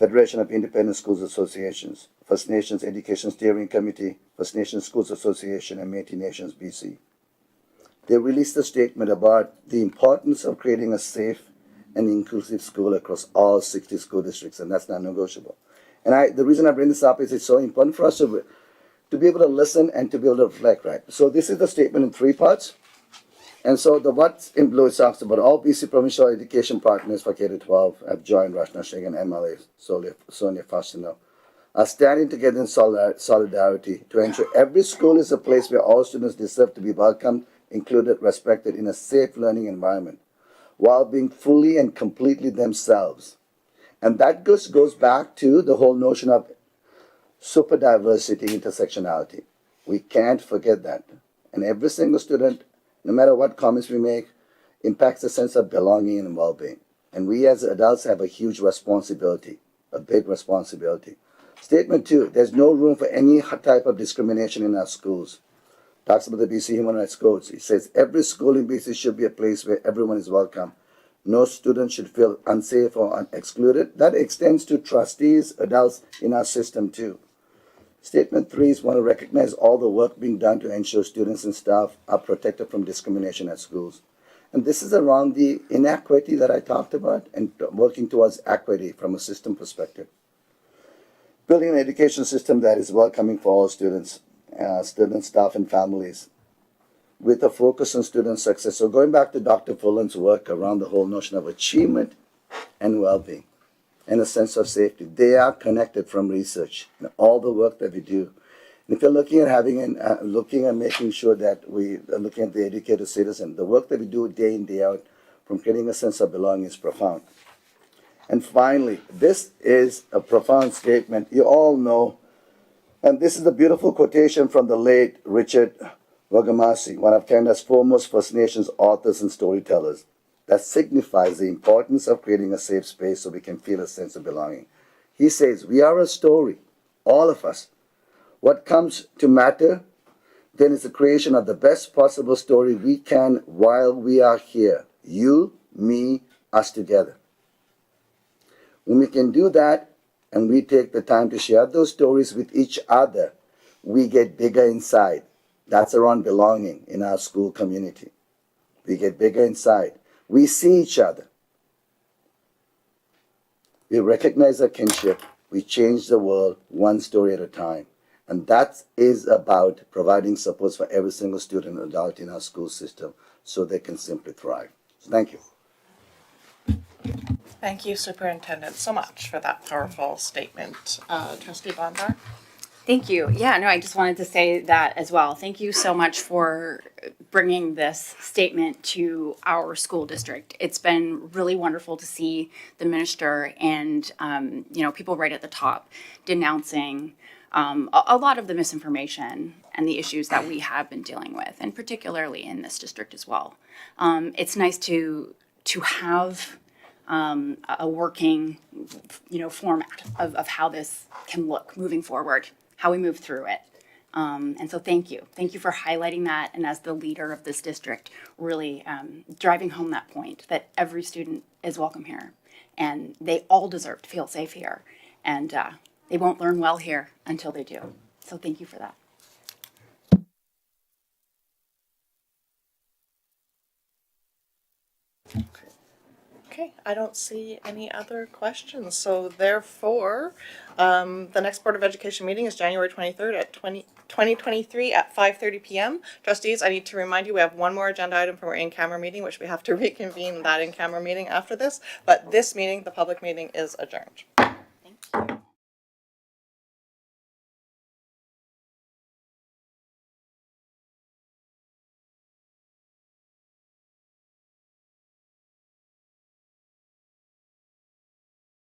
Federation of Independent Schools Associations, First Nations Education Steering Committee, First Nations Schools Association, and Métis Nations BC. They released a statement about the importance of creating a safe and inclusive school across all 60 school districts, and that's not negotiable. And the reason I bring this up is it's so important for us to be able to listen and to be able to reflect, right? So this is the statement in 3 parts. And so the what's in blue talks about all BC provincial education partners for K-12 have joined Rashna Singh and MLA Sonia Faustino are standing together in solidarity to ensure every school is a place where all students deserve to be welcomed, included, respected in a safe learning environment, while being fully and completely themselves. And that goes back to the whole notion of super diversity, intersectionality. We can't forget that. And every single student, no matter what comments we make, impacts a sense of belonging and well-being. And we as adults have a huge responsibility, a big responsibility. Statement 2, there's no room for any type of discrimination in our schools. Talks about the BC Human Rights Codes. It says every school in BC should be a place where everyone is welcome. No student should feel unsafe or excluded. That extends to trustees, adults in our system too. Statement 3 is want to recognize all the work being done to ensure students and staff are protected from discrimination at schools. And this is around the inequity that I talked about and working towards equity from a system perspective. Building an education system that is welcoming for all students, staff, and families with a focus on student success. So going back to Dr. Fullen's work around the whole notion of achievement and well-being, and a sense of safety. They are connected from research and all the work that we do. And if you're looking at looking at making sure that we are looking at the educated citizen, the work that we do day in, day out from creating a sense of belonging is profound. And finally, this is a profound statement. You all know, and this is a beautiful quotation from the late Richard Wagamasi, one of Canada's foremost First Nations authors and storytellers, that signifies the importance of creating a safe space so we can feel a sense of belonging. He says, we are a story, all of us. What comes to matter then is the creation of the best possible story we can while we are here. You, me, us together. When we can do that and we take the time to share those stories with each other, we get bigger inside. That's around belonging in our school community. We get bigger inside. We see each other. We recognize our kinship. We change the world one story at a time. And that is about providing supports for every single student and adult in our school system so they can simply thrive. So thank you. Thank you, Superintendent, so much for that powerful statement. Trustee Bondar? Thank you. Yeah, no, I just wanted to say that as well. Thank you so much for bringing this statement to our school district. It's been really wonderful to see the minister and, people right at the top denouncing a lot of the misinformation and the issues that we have been dealing with, and particularly in this district as well. It's nice to have a working, format of how this can look moving forward, how we move through it. And so thank you. Thank you for highlighting that, and as the leader of this district, really driving home that point that every student is welcome here, and they all deserve to feel safe here, and they won't learn well here until they do. So thank you for that. Okay, I don't see any other questions. So therefore, the next Board of Education meeting is January 23rd at 2023 at 5:30 p.m. Trustees, I need to remind you, we have one more agenda item from our in-camera meeting, which we have to reconvene that in-camera meeting after this. But this meeting, the public meeting, is adjourned.